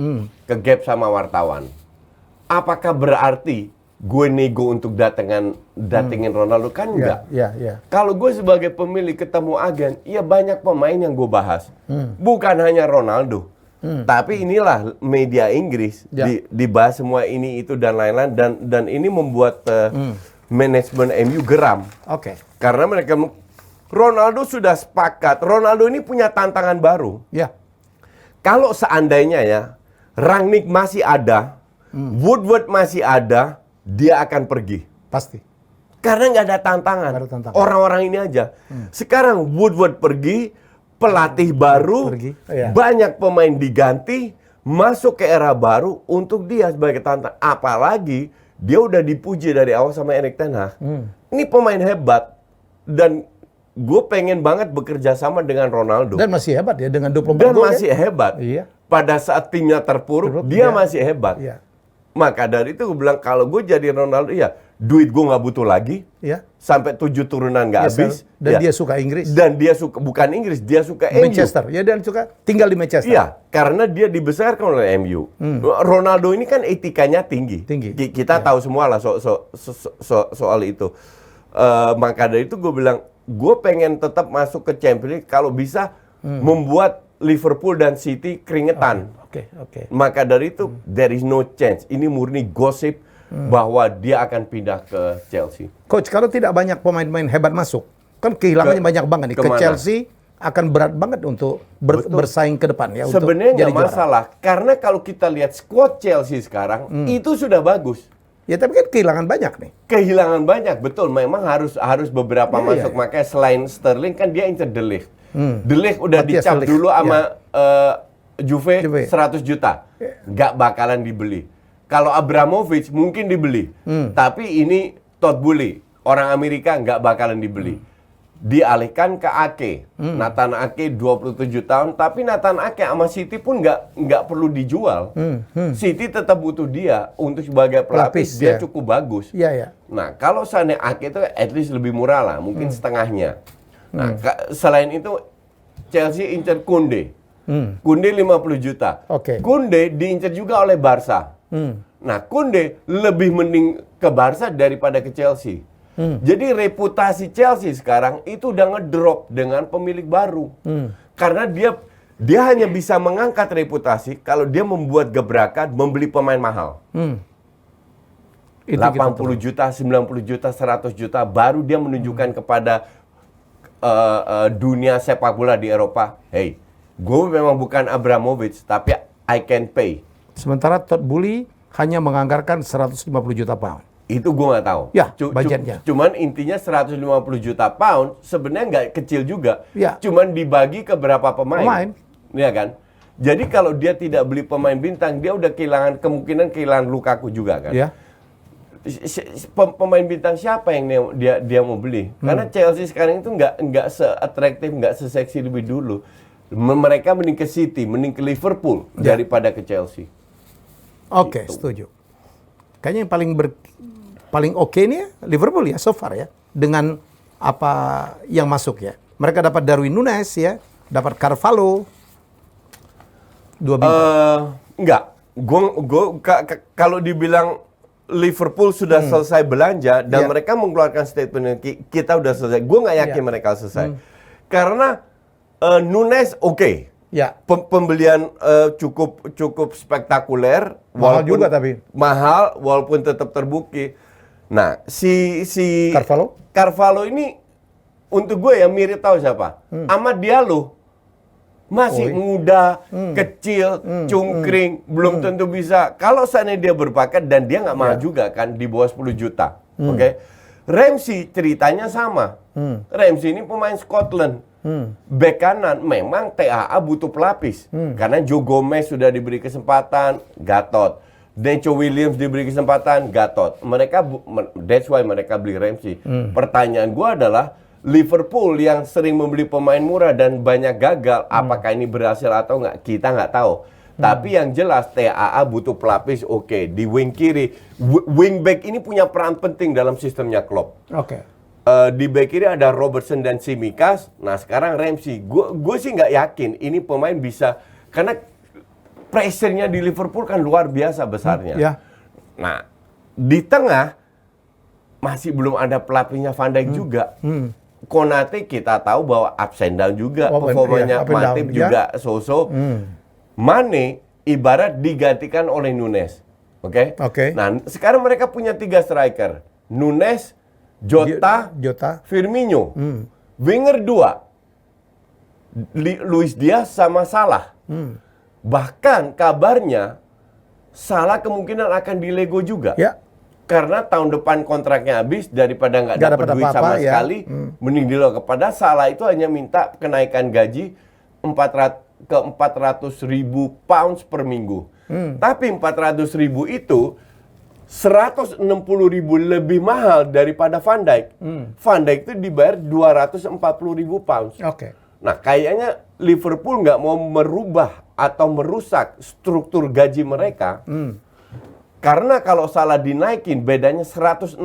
ke Gap sama wartawan. Apakah berarti gue nego untuk datengin Ronaldo? Kan enggak. Kalau gue sebagai pemilik ketemu agen, ya banyak pemain yang gue bahas. Bukan hanya Ronaldo. Tapi inilah media Inggris dibahas semua ini itu dan lain-lain, dan ini membuat manajemen MU geram. Karena mereka Ronaldo sudah sepakat. Ronaldo ini punya tantangan baru. Kalau seandainya ya Rangnick masih ada, Woodward masih ada, dia akan pergi. Pasti. Karena nggak ada tantangan. Orang-orang ini aja. Sekarang Woodward pergi, pelatih baru, banyak pemain diganti, masuk ke era baru untuk dia sebagai tantangan. Apalagi dia udah dipuji dari awal sama Erik ten Hag. Ini pemain hebat, dan gue pengen banget bekerja sama dengan Ronaldo. Dan masih hebat ya dengan 24 gol. Dan masih hebat. Pada saat timnya terpuruk, dia masih hebat. Maka dari itu gue bilang, kalau gue jadi Ronaldo, ya duit gue nggak butuh lagi. Sampai 7 turunan nggak habis. Dan dia suka Inggris. Dan dia suka, bukan Inggris, dia suka Manchester. MU. Dan suka tinggal di Manchester. Karena dia dibesarkan oleh MU. Ronaldo ini kan etikanya tinggi. Kita tahu semua lah soal itu. Maka dari itu gue bilang, gue pengen tetap masuk ke Champions League kalau bisa membuat Liverpool dan City keringetan. Maka dari itu there is no chance. Ini murni gosip bahwa dia akan pindah ke Chelsea. Coach, kalau tidak banyak pemain-pemain hebat masuk, kan kehilangannya banyak banget nih. Ke Chelsea akan berat banget untuk bersaing ke depan ya. Sebenarnya nggak masalah, karena kalau kita lihat squad Chelsea sekarang itu sudah bagus. Ya tapi kan kehilangan banyak nih. Kehilangan banyak, betul. Memang harus beberapa masuk. Makanya selain Sterling kan dia incer De Ligt. De Ligt udah dicap dulu sama Juve 100 juta. Nggak bakalan dibeli. Kalau Abramovich mungkin dibeli. Tapi ini Todd Boehly, orang Amerika, nggak bakalan dibeli. Dialihkan ke Ake. Nathan Ake 27 tahun. Tapi Nathan Ake sama City pun nggak perlu dijual. City tetap butuh dia untuk sebagai pelapis. Dia cukup bagus. Nah, kalau seandainya Ake itu at least lebih murah lah. Mungkin setengahnya. Nah, selain itu Chelsea incer Koundé. Koundé 50 juta. Koundé diincar juga oleh Barca. Nah, Koundé lebih mending ke Barca daripada ke Chelsea. Jadi reputasi Chelsea sekarang itu udah ngedrop dengan pemilik baru. Karena dia hanya bisa mengangkat reputasi kalau dia membuat gebrakan membeli pemain mahal. 80 juta, 90 juta, 100 juta baru dia menunjukkan kepada dunia sepak bola di Eropa, hey, gue memang bukan Abramovich, tapi I can pay. Sementara Todd Boehly hanya menganggarkan 150 juta pound. Itu gue nggak tahu. Ya, budgetnya. Cuman intinya 150 juta pound sebenarnya nggak kecil juga. Ya. Cuman dibagi ke berapa pemain. Iya kan? Jadi kalau dia tidak beli pemain bintang, dia udah kemungkinan kehilangan Lukaku juga kan. Ya. Pemain bintang siapa yang dia mau beli? Karena Chelsea sekarang itu nggak se-atraktif, nggak se-seksi lebih dulu. Mereka mending ke City, mending ke Liverpool daripada ke Chelsea. Oke, setuju. Kayaknya yang paling oke nih ya, Liverpool ya so far ya, dengan apa yang masuk ya. Mereka dapat Darwin Núñez ya, dapat Carvalho, 2 bintang. Enggak, kalau dibilang Liverpool sudah selesai belanja dan mereka mengeluarkan statement kita udah selesai, gue nggak yakin mereka selesai. Karena Núñez oke. Ya. Pembelian cukup spektakuler, mahal juga tapi mahal walaupun tetap terbukti. Nah, si Carvalho ini untuk gue ya mirip tahu siapa? Amad Diallo. Masih muda, kecil, cungkring, belum tentu bisa. Kalau seandainya dia berbakat dan dia nggak mahal juga kan di bawah 10 juta. Oke. Ramsey ceritanya sama. Ramsey ini pemain Scotland. Bek kanan memang TAA butuh pelapis karena Joe Gomez sudah diberi kesempatan, Gatot. Neco Williams diberi kesempatan, Gatot. That's why mereka beli Ramsey. Pertanyaan gue adalah Liverpool yang sering membeli pemain murah dan banyak gagal, apakah ini berhasil atau nggak? Kita nggak tahu. Tapi yang jelas TAA butuh pelapis, oke. Di wing kiri, wing back ini punya peran penting dalam sistemnya Klopp. Oke. Di back kiri ada Robertson dan Tsimikas. Nah sekarang Ramsey. Gue sih nggak yakin ini pemain bisa, karena pressure-nya di Liverpool kan luar biasa besarnya. Nah di tengah masih belum ada pelatihnya Van Dijk juga. Konate kita tahu bahwa up and down juga, performanya Matip juga so-so. Mane ibarat digantikan oleh Núñez. Oke? Nah sekarang mereka punya 3 striker. Núñez, Jota, Firmino. Winger 2. Luis Diaz sama Salah. Bahkan kabarnya Salah kemungkinan akan dilego juga. Karena tahun depan kontraknya habis, daripada nggak dapat duit sama sekali, mending dilego. Kepada Salah itu hanya minta kenaikan gaji 400.000 pounds per minggu. Tapi 400.000 itu 160.000 lebih mahal daripada Van Dijk. Van Dijk itu dibayar 240.000 pounds. Nah, kayaknya Liverpool nggak mau merubah atau merusak struktur gaji mereka. Karena kalau Salah dinaikin, bedanya 160.000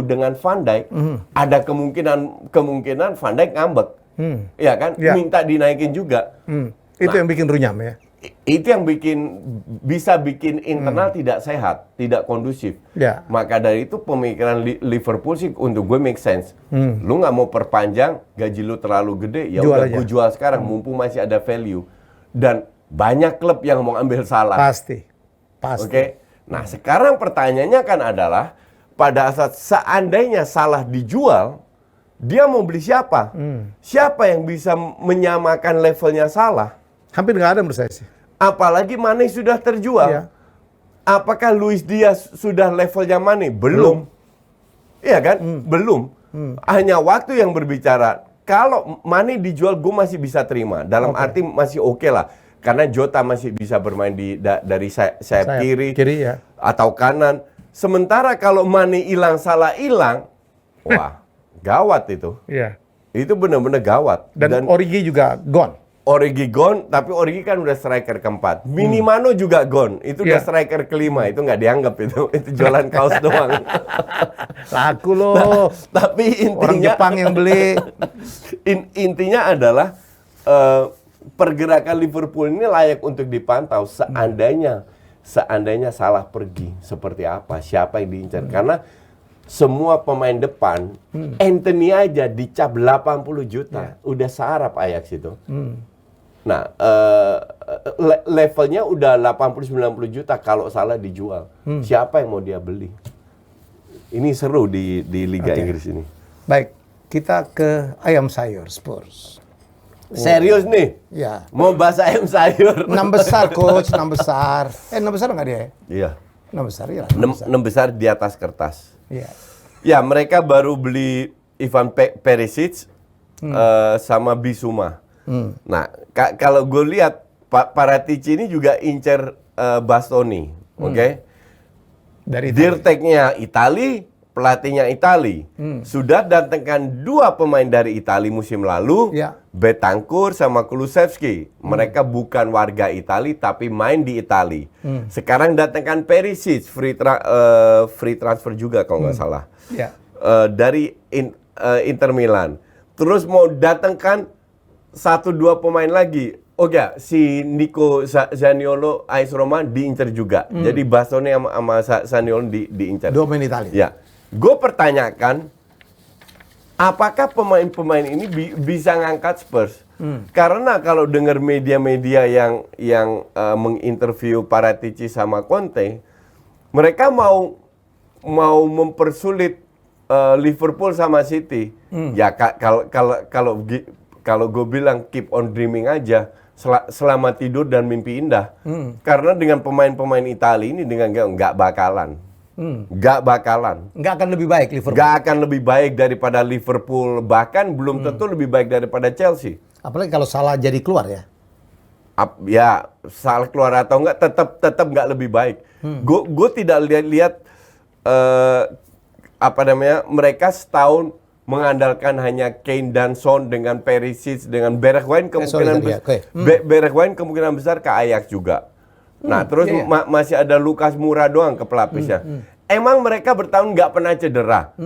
dengan Van Dijk, ada kemungkinan Van Dijk ngambek. Ya kan? Minta dinaikin juga. Itu yang bikin runyam ya. Itu yang bisa bikin internal tidak sehat, tidak kondusif. Maka dari itu pemikiran Liverpool sih untuk gue make sense. Lu nggak mau perpanjang, gaji lu terlalu gede, ya udah gue jual sekarang, mumpung masih ada value. Dan banyak klub yang mau ambil Salah. Pasti. Oke. Nah sekarang pertanyaannya kan adalah pada saat seandainya Salah dijual, dia mau beli siapa? Siapa yang bisa menyamakan levelnya Salah? Hampir nggak ada menurut saya sih. Apalagi Mane sudah terjual. Apakah Luis Diaz sudah levelnya Mane? Belum. Iya kan? Belum. Hanya waktu yang berbicara. Kalau Mane dijual, gue masih bisa terima. Dalam arti masih oke lah. Karena Jota masih bisa bermain dari sayap kiri atau kanan. Sementara kalau Mane hilang, Salah hilang, wah gawat itu. Itu benar-benar gawat. Dan Origi juga gone. Origi gone, tapi Origi kan udah striker keempat. Minimano juga gone, itu udah striker kelima, itu nggak dianggap itu jualan kaos doang. Laku loh. Tapi intinya orang Jepang yang beli. Intinya adalah pergerakan Liverpool ini layak untuk dipantau seandainya seandainya Salah pergi, seperti apa? Siapa yang diincar? Karena semua pemain depan, Anthony aja dicap 80 juta. Udah sarap Ajax itu. Nah, levelnya udah 80-90 juta kalau Salah dijual. Siapa yang mau dia beli? Ini seru di Liga Inggris ini. Baik, kita ke ayam sayur Spurs. Serius nih? Ya. Mau bahas ayam sayur? 6 besar, Coach. 6 besar. 6 besar nggak dia? Iya. 6 besar, ya. 6 besar di atas kertas. Iya. Ya, mereka baru beli Ivan Perisic sama Bissouma. Nah, kalau gue lihat Paratici ini juga incer Bastoni, oke? Dari Dirteknya Itali, pelatihnya Itali. Sudah datangkan 2 pemain dari Itali musim lalu, Ya. Bentancur sama Kulusevski. Mereka bukan warga Itali tapi main di Itali. Sekarang datangkan Perisic, free transfer juga kalau nggak salah. Ya. Dari Inter Milan. Terus mau datangkan 1-2 pemain lagi. Oh ya, si Nico Zaniolo AS Roma diincar juga. Jadi Bastoni sama Zaniolo diincar. 2 pemain Italia. Ya. Gue pertanyakan, apakah pemain-pemain ini bisa ngangkat Spurs? Karena kalau dengar media-media yang menginterview Paratici sama Conte, mereka mau mempersulit Liverpool sama City. Ya kalau gue bilang keep on dreaming aja, selamat tidur dan mimpi indah. Karena dengan pemain-pemain Italia ini dengan nggak bakalan. Nggak bakalan. Nggak akan lebih baik Liverpool. Nggak akan lebih baik daripada Liverpool, bahkan belum tentu lebih baik daripada Chelsea. Apalagi kalau Salah jadi keluar ya. Ya, Salah keluar atau enggak, tetap nggak lebih baik. Gue tidak lihat mereka setahun mengandalkan hanya Kane dan Son dengan Perisic dengan Bergwijn kemungkinan besar ke Ajax juga. Nah, terus masih ada Lucas Moura doang ke pelapisnya. Emang mereka bertahun nggak pernah cedera.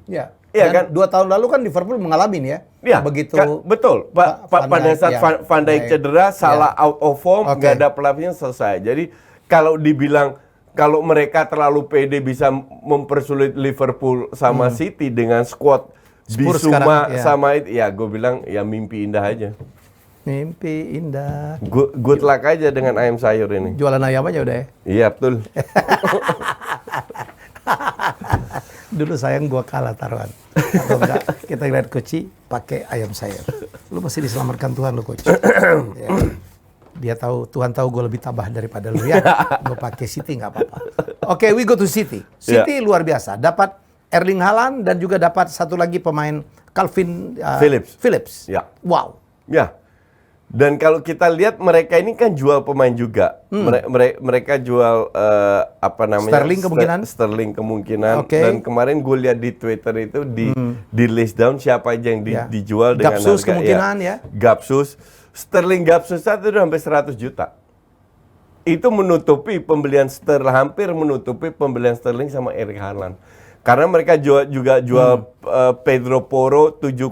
Ya. Iya kan? 2 tahun lalu kan Liverpool mengalami ya. Ya, begitu. Betul. Pada saat Van Dijk cedera, Salah out of form, nggak ada pelapisnya, selesai. Jadi kalau dibilang kalau mereka terlalu pede bisa mempersulit Liverpool sama City dengan squad Bissouma sama itu, ya gue bilang ya mimpi indah aja. Mimpi indah. Good luck aja dengan ayam sayur ini. Jualan ayam aja udah ya. Iya betul. Dulu sayang gua kalah taruhan. Atau enggak, kita lihat Coach pakai ayam sayur. Lu mesti diselamatkan Tuhan lu Coach. Ya. Dia tahu, Tuhan tahu gue lebih tabah daripada lu ya. Gue pakai City nggak apa-apa. Oke, we go to City. City luar biasa. Dapat Erling Haaland dan juga dapat satu lagi pemain Calvin Phillips. Ya. Wow. Ya. Dan kalau kita lihat mereka ini kan jual pemain juga. Mereka jual Sterling kemungkinan. Okay. Dan kemarin gue lihat di Twitter itu di list down siapa aja yang dijual dengan Gapsus harga kemungkinan ya. Gapsus. Sterling Gapsus itu udah sampai 100 juta. Itu menutupi pembelian hampir menutupi pembelian Sterling sama Erling Haaland. Karena mereka juga jual Pedro Porro 7,2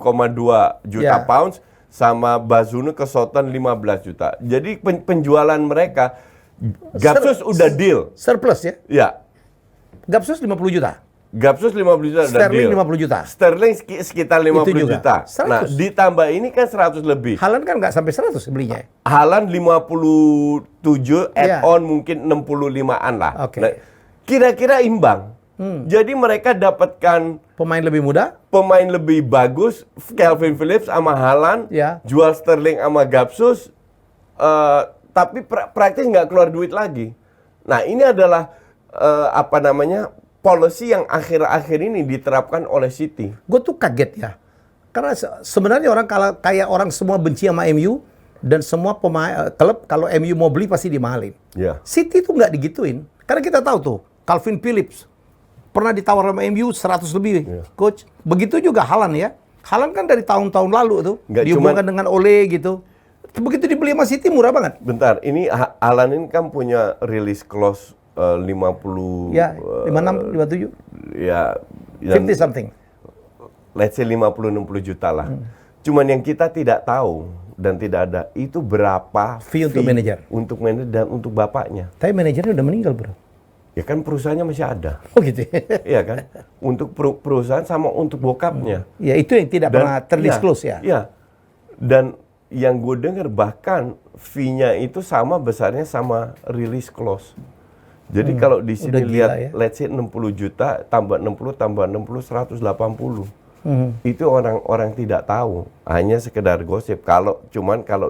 juta pounds sama Bazunu ke Soton 15 juta. Jadi penjualan mereka Gapsus udah deal. Surplus ya? Ya. Gapsus 50 juta. Gapsus 50 juta udah Sterling deal. 50 juta. Sterling sekitar 50 juta. 100. Nah, ditambah ini kan 100 lebih. Haaland kan nggak sampai 100 belinya. Haaland 57, add-on mungkin 65-an lah. Oke. Nah, kira-kira imbang. Jadi mereka dapatkan pemain lebih muda, pemain lebih bagus, Calvin Phillips sama Haaland, jual Sterling sama Gapsus, tapi praktis nggak keluar duit lagi. Nah, ini adalah policy yang akhir-akhir ini diterapkan oleh City. Gue tuh kaget ya. Karena sebenarnya kayak orang semua benci sama MU dan semua pemain klub kalau MU mau beli pasti dimahalin. Yeah. City tuh nggak digituin. Karena kita tahu tuh Calvin Phillips pernah ditawar sama MU 100 lebih, Coach. Begitu juga Haaland ya. Haaland kan dari tahun-tahun lalu tuh dihubungkan dengan Ole gitu. Begitu dibeli sama City murah banget. Bentar, ini Haaland ini kan punya release clause 50 ya 56 57 ya 50 something, let's say 50-60 juta lah. Cuman yang kita tidak tahu dan tidak ada. Itu berapa fee untuk manajer? Untuk manajer dan untuk bapaknya. Tapi manajernya udah meninggal, bro. Ya kan perusahaannya masih ada. Oh gitu. Iya kan? Untuk perusahaan sama untuk bokapnya. Ya itu yang tidak pernah terdisclose ya. Iya. Dan yang gue dengar bahkan fee-nya itu sama besarnya sama release clause. Jadi kalau di sini lihat, ya? Let's say 60 juta tambah 60 tambah 60 180. Itu orang-orang tidak tahu, hanya sekedar gosip. Kalau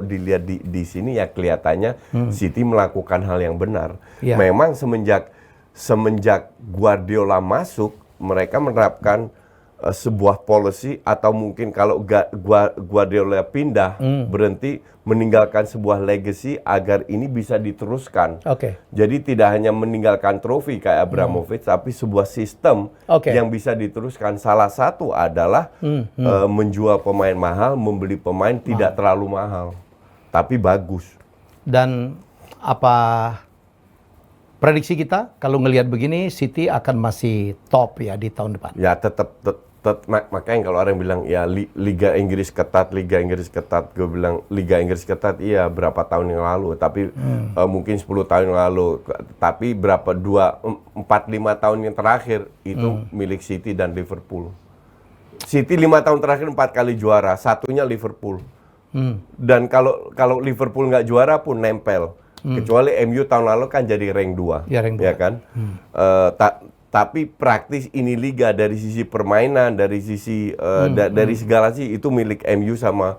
dilihat di sini ya kelihatannya City melakukan hal yang benar. Ya. Memang semenjak Guardiola masuk, mereka menerapkan sebuah policy, atau mungkin kalau Guardiola pindah, berhenti, meninggalkan sebuah legacy agar ini bisa diteruskan. Jadi tidak hanya meninggalkan trofi kayak Abramovich, tapi sebuah sistem yang bisa diteruskan. Salah satu adalah menjual pemain mahal, membeli pemain tidak terlalu mahal, tapi bagus. Dan apa prediksi kita kalau ngelihat begini, City akan masih top ya di tahun depan? Ya tetap makanya kalau orang bilang ya Liga Inggris ketat, gue bilang Liga Inggris ketat iya berapa tahun yang lalu, tapi mungkin 10 tahun yang lalu, tapi berapa 4-5 tahun yang terakhir itu milik City dan Liverpool. City 5 tahun terakhir 4 kali juara, satunya Liverpool. Dan kalau Liverpool nggak juara pun nempel. Kecuali MU tahun lalu kan jadi rank 2, ya kan? Tapi praktis ini liga dari sisi permainan, dari sisi dari segala sih itu milik MU sama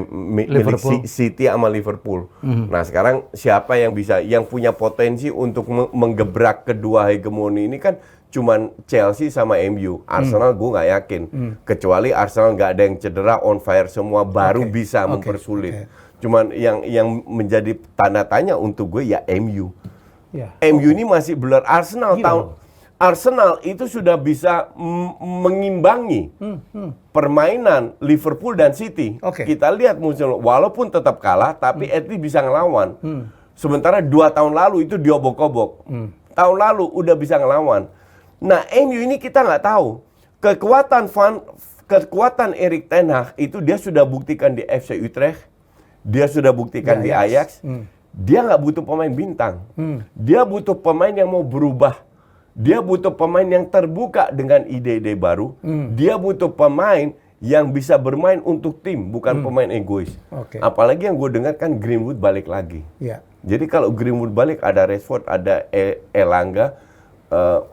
milik City sama Liverpool. Nah sekarang siapa yang punya potensi untuk menggebrak kedua hegemoni ini kan cuman Chelsea sama MU. Arsenal gue nggak yakin. Kecuali Arsenal nggak ada yang cedera, on fire semua, baru bisa mempersulit. Cuman yang menjadi tanda tanya untuk gue ya MU. MU ini masih blur. Arsenal itu sudah bisa mengimbangi permainan Liverpool dan City. Kita lihat musim walaupun tetap kalah, tapi at least bisa ngelawan. Sementara 2 tahun lalu itu diobok-obok. Tahun lalu udah bisa ngelawan. Nah MU ini kita nggak tahu. Kekuatan Erik ten Hag itu dia sudah buktikan di FC Utrecht. Dia sudah buktikan di Ajax. Dia nggak butuh pemain bintang. Dia butuh pemain yang mau berubah. Dia butuh pemain yang terbuka dengan ide-ide baru. Dia butuh pemain yang bisa bermain untuk tim, bukan pemain egois. Apalagi yang gue dengar kan Greenwood balik lagi. Jadi kalau Greenwood balik, ada Rashford, ada Elanga,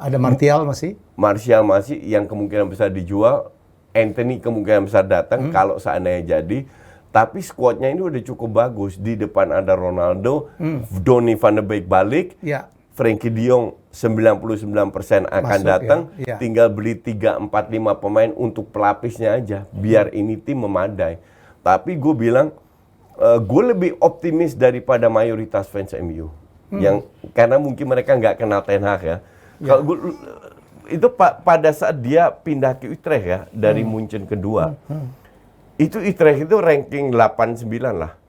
ada Martial masih yang kemungkinan besar dijual. Anthony kemungkinan besar datang kalau seandainya jadi. Tapi skuadnya ini udah cukup bagus. Di depan ada Ronaldo, Donny van de Beek balik. Frenkie de Jong 99% akan datang, tinggal beli 3, 4, 5 pemain untuk pelapisnya aja, biar ini tim memadai. Tapi gue bilang, gue lebih optimis daripada mayoritas fans MU, karena mungkin mereka nggak kenal Ten Hag ya. Kalau gue, itu pada saat dia pindah ke Utrecht ya, dari Munchen kedua, itu Utrecht itu ranking 8-9 lah.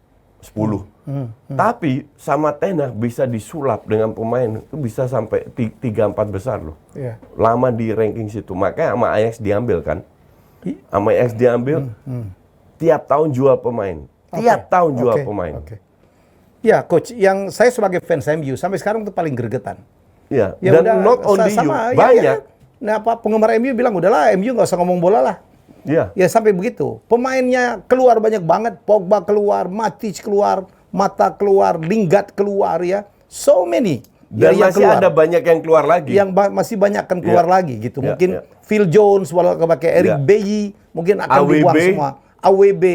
10. Tapi sama Ten Hag bisa disulap dengan pemain itu bisa sampai 3-4 besar loh. Lama di ranking situ. Makanya sama Ajax diambil kan. Sama Ajax diambil. Tiap tahun jual pemain. Ya coach, yang saya sebagai fans MU sampai sekarang tuh paling gregetan. Ya, dan udah, not only you, banyak. Nah, penggemar MU bilang udahlah MU nggak usah ngomong bola lah. Ya sampai begitu. Pemainnya keluar banyak banget. Pogba keluar, Matic keluar, Mata keluar, Lingard keluar ya. So many. Dan masih ada banyak yang keluar lagi. Yang masih banyak akan keluar lagi gitu. Mungkin Phil Jones, walau pakai Eric Bailly, mungkin akan dibuang semua. AWB.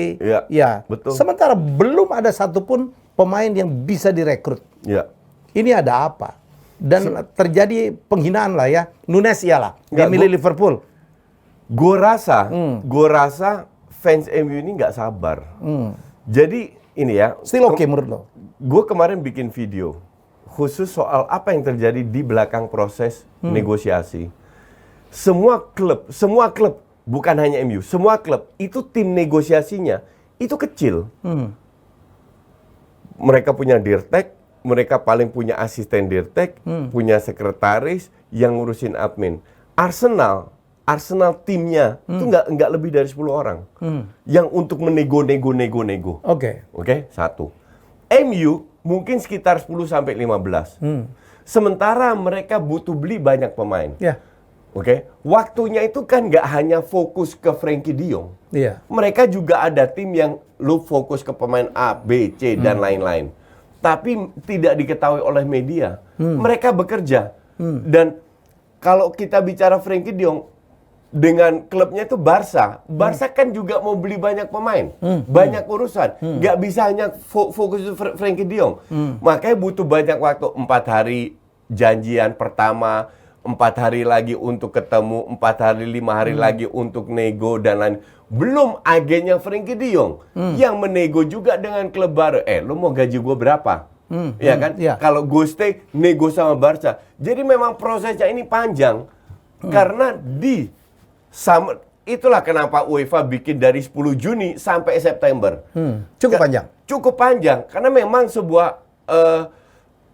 Betul. Sementara belum ada satupun pemain yang bisa direkrut. Ini ada apa? Dan terjadi penghinaan lah ya. Nunes iyalah. Dia milih Liverpool. Gue rasa fans MU ini nggak sabar. Jadi ini ya. Still oke menurut lo? Gue kemarin bikin video khusus soal apa yang terjadi di belakang proses negosiasi. Semua klub, bukan hanya MU, semua klub itu tim negosiasinya itu kecil. Mereka punya dirtek, mereka paling punya asisten dirtek, punya sekretaris yang ngurusin admin. Arsenal Arsenal timnya itu nggak lebih dari 10 orang yang untuk menego. Oke, satu. MU mungkin sekitar 10 sampai 15. Sementara mereka butuh beli banyak pemain. Ya. Oke, waktunya itu kan nggak hanya fokus ke Frenkie de Jong. Iya. Mereka juga ada tim yang lu fokus ke pemain A, B, C dan lain-lain. Tapi tidak diketahui oleh media. Mereka bekerja. Dan kalau kita bicara Frenkie de Jong dengan klubnya itu Barca kan juga mau beli banyak pemain, banyak urusan. Nggak bisa hanya fokus ke Frenkie de Jong. Makanya butuh banyak waktu, 4 hari janjian pertama, 4 hari lagi untuk ketemu, 4 hari, 5 hari lagi untuk nego dan lain. Belum agennya Frenkie de Jong yang menego juga dengan klub baru. Lu mau gaji gue berapa? Ya kan? Kalau gue stay, nego sama Barca. Jadi memang prosesnya ini panjang. Karena itulah kenapa UEFA bikin dari 10 Juni sampai September. Cukup panjang. Cukup panjang. Karena memang sebuah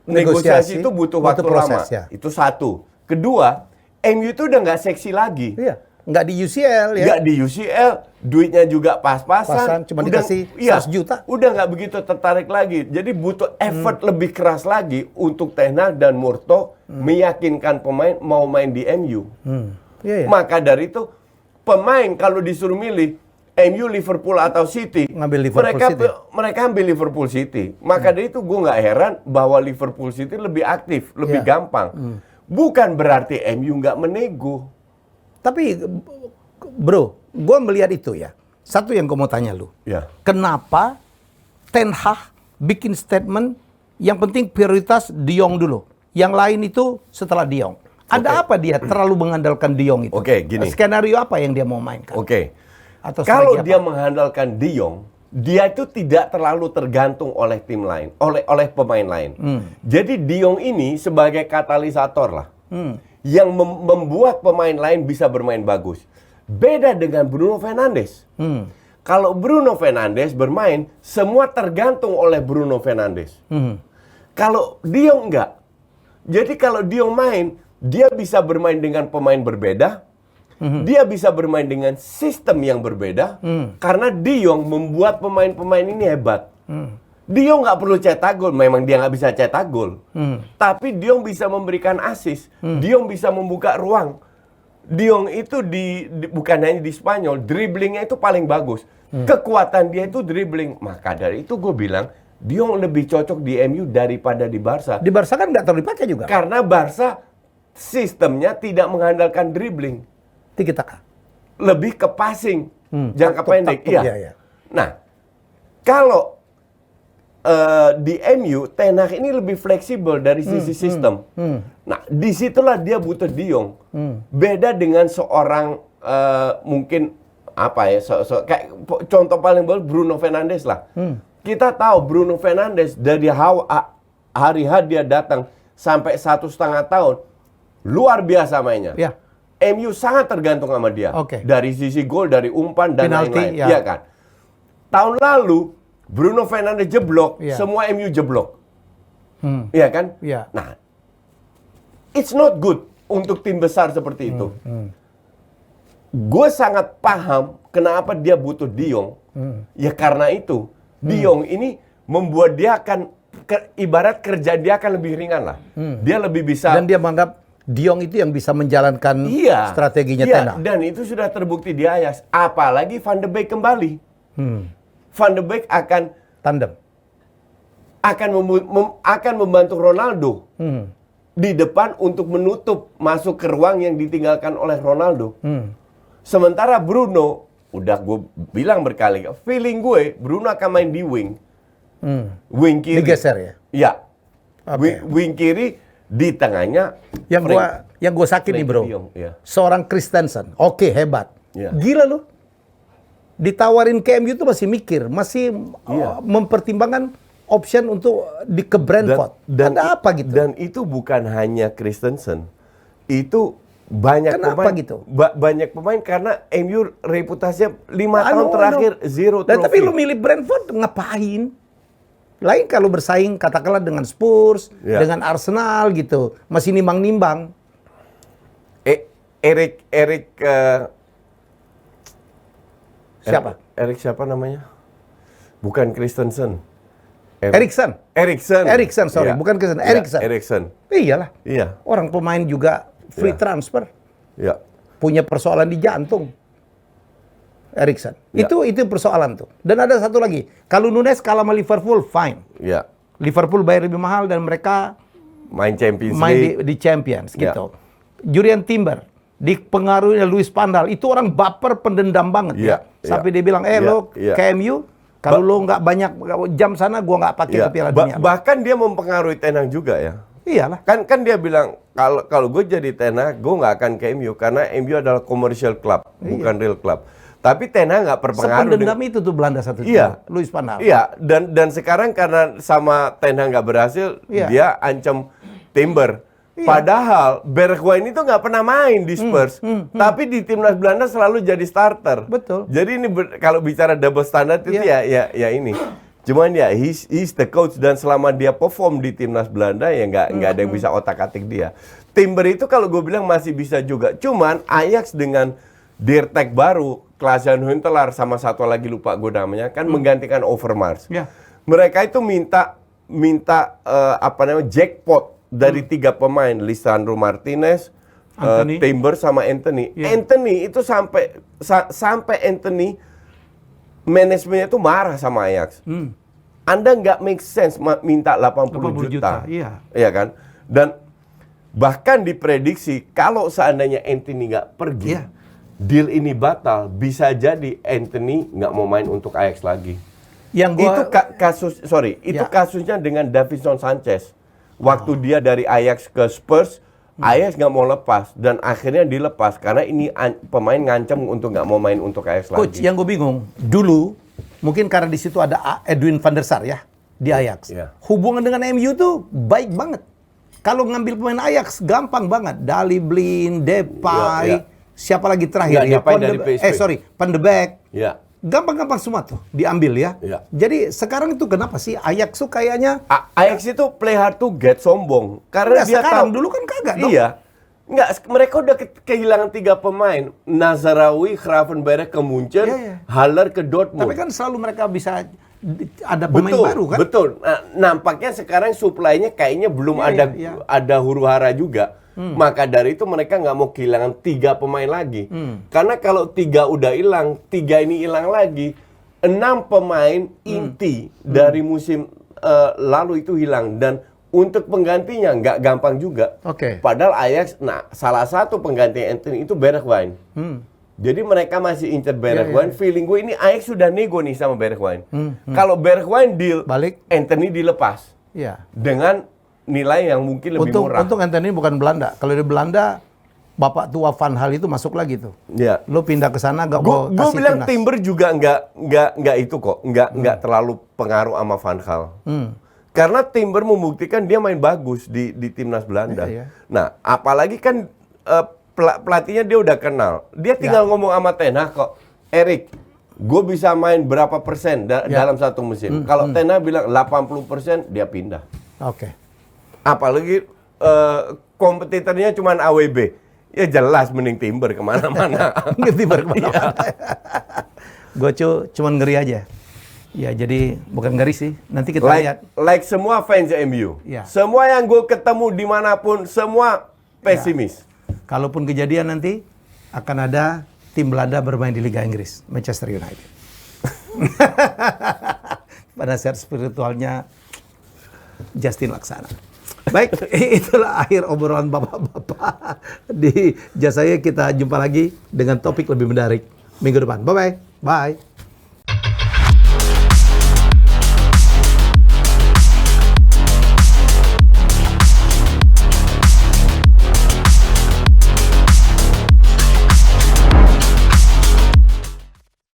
negosiasi itu butuh waktu proses, lama. ya. Itu satu. Kedua, MU itu udah nggak seksi lagi. Iya. Nggak di UCL ya. Nggak di UCL, duitnya juga pas-pasan. Cuma dikasih 100 juta. Udah nggak begitu tertarik lagi. Jadi butuh effort lebih keras lagi untuk Ten Hag dan Murtoh meyakinkan pemain mau main di MU. Iya. Maka dari itu, pemain kalau disuruh milih MU, Liverpool atau City, mereka ambil Liverpool City. Maka dari itu gue nggak heran bahwa Liverpool City lebih aktif, lebih gampang. Bukan berarti MU nggak menego. Tapi bro, gue melihat itu ya. Satu yang gue mau tanya lu. Ya. Kenapa Ten Hag bikin statement yang penting prioritas De Jong dulu. Yang lain itu setelah De Jong. Ada apa dia terlalu mengandalkan De Jong itu? Oke, gini. Skenario apa yang dia mau mainkan? Oke. Atau kalau strategi dia apa? mengandalkan De Jong, dia itu tidak terlalu tergantung oleh tim lain, oleh pemain lain. Jadi De Jong ini sebagai katalisator lah, yang membuat pemain lain bisa bermain bagus. Beda dengan Bruno Fernandes. Kalau Bruno Fernandes bermain, semua tergantung oleh Bruno Fernandes. Kalau De Jong enggak. Jadi kalau De Jong main, dia bisa bermain dengan pemain berbeda. Dia bisa bermain dengan sistem yang berbeda. Karena De Jong membuat pemain-pemain ini hebat. De Jong nggak perlu cetak gol. Memang dia nggak bisa cetak gol. Tapi De Jong bisa memberikan assist. De Jong bisa membuka ruang. De Jong itu bukan hanya di Spanyol, dribblingnya itu paling bagus. Kekuatan dia itu dribbling. Maka dari itu gue bilang, De Jong lebih cocok di MU daripada di Barca. Di Barca kan nggak terlalu dipakai juga. Karena Barca sistemnya tidak mengandalkan dribbling. Tiki-taka. Lebih ke passing, jangka pendek. Iya. Ya. Nah, kalau di MU, Ten Hag ini lebih fleksibel dari sisi sistem. Nah, disitulah dia butuh De Jong. Beda dengan seorang mungkin apa ya, kayak contoh paling bagus Bruno Fernandes lah. Kita tahu Bruno Fernandes dari hari dia datang sampai 1,5 tahun, luar biasa mainnya. Ya. MU sangat tergantung sama dia. Dari sisi gol, dari umpan dan lain-lain. Iya kan? Tahun lalu Bruno Fernandes jeblok, semua MU jeblok. Iya kan? Iya. Nah, it's not good untuk tim besar seperti itu. Gue sangat paham kenapa dia butuh De Jong. Ya karena itu. De Jong ini membuat dia akan ibarat kerja dia akan lebih ringan lah. Dia lebih bisa. Dan dia menganggap De Jong itu yang bisa menjalankan strateginya Ten Hag. Dan itu sudah terbukti di Ajax. Apalagi Van de Beek kembali. Van de Beek akan tandem. Akan membantu Ronaldo di depan untuk menutup masuk ke ruang yang ditinggalkan oleh Ronaldo. Sementara Bruno, udah gue bilang berkali-kali, feeling gue Bruno akan main di wing. Wing kiri. Digeser ya? Iya. Wing kiri, di tengahnya yang gue sakit nih bro. Seorang Christensen, oke, hebat. Gila lu. Ditawarin ke MU itu masih mikir, masih mempertimbangkan option untuk ke Brentford. Ada apa gitu? Dan itu bukan hanya Christensen. Itu banyak pemain. Gitu? Banyak pemain karena MU reputasinya 5 tahun terakhir zero trophy. Tapi lu milih Brentford ngapain? Lain kalau bersaing katakanlah dengan Spurs, dengan Arsenal gitu, masih nimbang-nimbang. Erik Siapa? Erik siapa namanya? Bukan Christensen. Eriksen, sorry, Iya. bukan Christensen. Iya, Eriksen. Eriksen. Iyalah. Iya. Orang pemain juga free Iya. transfer. Iya. Punya persoalan di jantung. Eriksen. Ya. Itu persoalan tuh. Dan ada satu lagi. Kalau Nunes kalah sama Liverpool, fine. Iya. Liverpool bayar lebih mahal dan mereka Main Champions main League. di Champions Ya. gitu. Jurriën Timber dipengaruhi Luis Pandal. Itu orang baper pendendam banget Iya, ya. Sampai dia bilang, iya, lo iya. ke MU, kalau lo nggak banyak jam sana, gua nggak pakai Iya. ke Piala Dunia. Bahkan dia mempengaruhi Ten Hag juga ya. Iyalah. Kan dia bilang kalau gue jadi Ten Hag, gue nggak akan ke MU karena MU adalah commercial club, bukan real club. Tapi Ten Hag nggak berpengaruh. Sependendam itu tuh Belanda satu. Iya. Luis Pandal. Iya, dan sekarang karena sama Ten Hag nggak berhasil, Iya. dia ancam Timber. Iya. Padahal Bergwijn itu nggak pernah main di Spurs, tapi di timnas Belanda selalu jadi starter. Betul. Jadi ini kalau bicara double standard itu Iya. ya ini. Cuman ya he's the coach dan selama dia perform di timnas Belanda ya nggak ada yang bisa otak-atik dia. Timber itu kalau gue bilang masih bisa juga. Cuman Ajax dengan Dirtek baru, Klaas-Jan Huntelaar sama satu lagi lupa gue namanya kan menggantikan Overmars. Ya. Mereka itu minta jackpot dari 3 pemain, Lisandro Martinez, Anthony. Timber sama Anthony. Ya. Anthony itu sampai Anthony manajemennya itu marah sama Ajax. Anda nggak make sense minta 80 juta. Iya. Iya kan? Dan bahkan diprediksi kalau seandainya Anthony nggak pergi, Iya. deal ini batal, bisa jadi Anthony nggak mau main untuk Ajax lagi. Yang gua Itu Ya. kasusnya dengan Davinson Sanchez. Waktu dia dari Ajax ke Spurs, Ajax nggak mau lepas dan akhirnya dilepas karena ini pemain ngancam untuk nggak mau main untuk Ajax Coach, lagi. yang gue bingung, dulu mungkin karena di situ ada Edwin van der Sar ya di Ajax. Iya. Hubungan dengan MU tuh baik banget. Kalau ngambil pemain Ajax gampang banget. Dali Blind, Depay, Iya, iya. siapa lagi terakhir Nggak, ya? Depay dari PSV. Van de Beek. Ya. Gampang-gampang semua tuh diambil ya. Iya. Jadi sekarang itu kenapa sih Ajax tuh kayaknya Ajax itu play hard to get sombong karena Nggak, dia sekarang, tahu dulu kan kagak dong. Iya. Nggak, mereka udah kehilangan 3 pemain. Nazarawi, Gravenberch ke Munchen, Iya, iya. Haller ke Dortmund. tapi kan selalu mereka bisa ada pemain baru kan? Betul. Nah, nampaknya sekarang supply-nya kayaknya belum Iya, iya. ada huru-hara juga. Maka dari itu mereka nggak mau kehilangan 3 pemain lagi. Karena kalau 3 udah hilang, 3 ini hilang lagi, 6 pemain inti dari musim lalu itu hilang dan untuk penggantinya nggak gampang juga. Oke. Padahal Ajax, salah satu pengganti Anthony itu Bergwijn. Jadi mereka masih incer Bergwijn. Feeling gue ini Ajax sudah nego nih sama Bergwijn. Kalau Bergwijn deal, Balik. Anthony dilepas Iya. dengan nilai yang mungkin lebih murah. Untung Anthony bukan Belanda. Kalau di Belanda, bapak tua Van Hal itu masuk lagi tuh. Ya. Lo pindah ke sana gak Gue mau kasih bilang timnas. Timber juga nggak itu kok, nggak terlalu pengaruh sama Van Gaal. Karena Timber membuktikan dia main bagus di timnas Belanda. Iya, iya. Nah, apalagi kan pelatihnya dia udah kenal. Dia tinggal ngomong sama Ten Hag kok, Erik, gue bisa main berapa persen dalam satu musim. Kalau Ten Hag bilang 80%, dia pindah. Oke. Apalagi kompetitornya cuma AWB. Ya jelas mending Timber kemana-mana. Ngerti kemana-mana. Gue cuman ngeri aja. Ya jadi bukan ngeri sih. Nanti kita lihat. Like semua fans MU. Ya. Semua yang gue ketemu dimanapun, semua pesimis. Kalaupun kejadian nanti akan ada tim Belanda bermain di Liga Inggris, Manchester United. Pada saat spiritualnya Justin Laksana. Baik, itulah akhir obrolan bapak-bapak di Jasaya. Kita jumpa lagi dengan topik lebih menarik minggu depan. Bye-bye. Bye.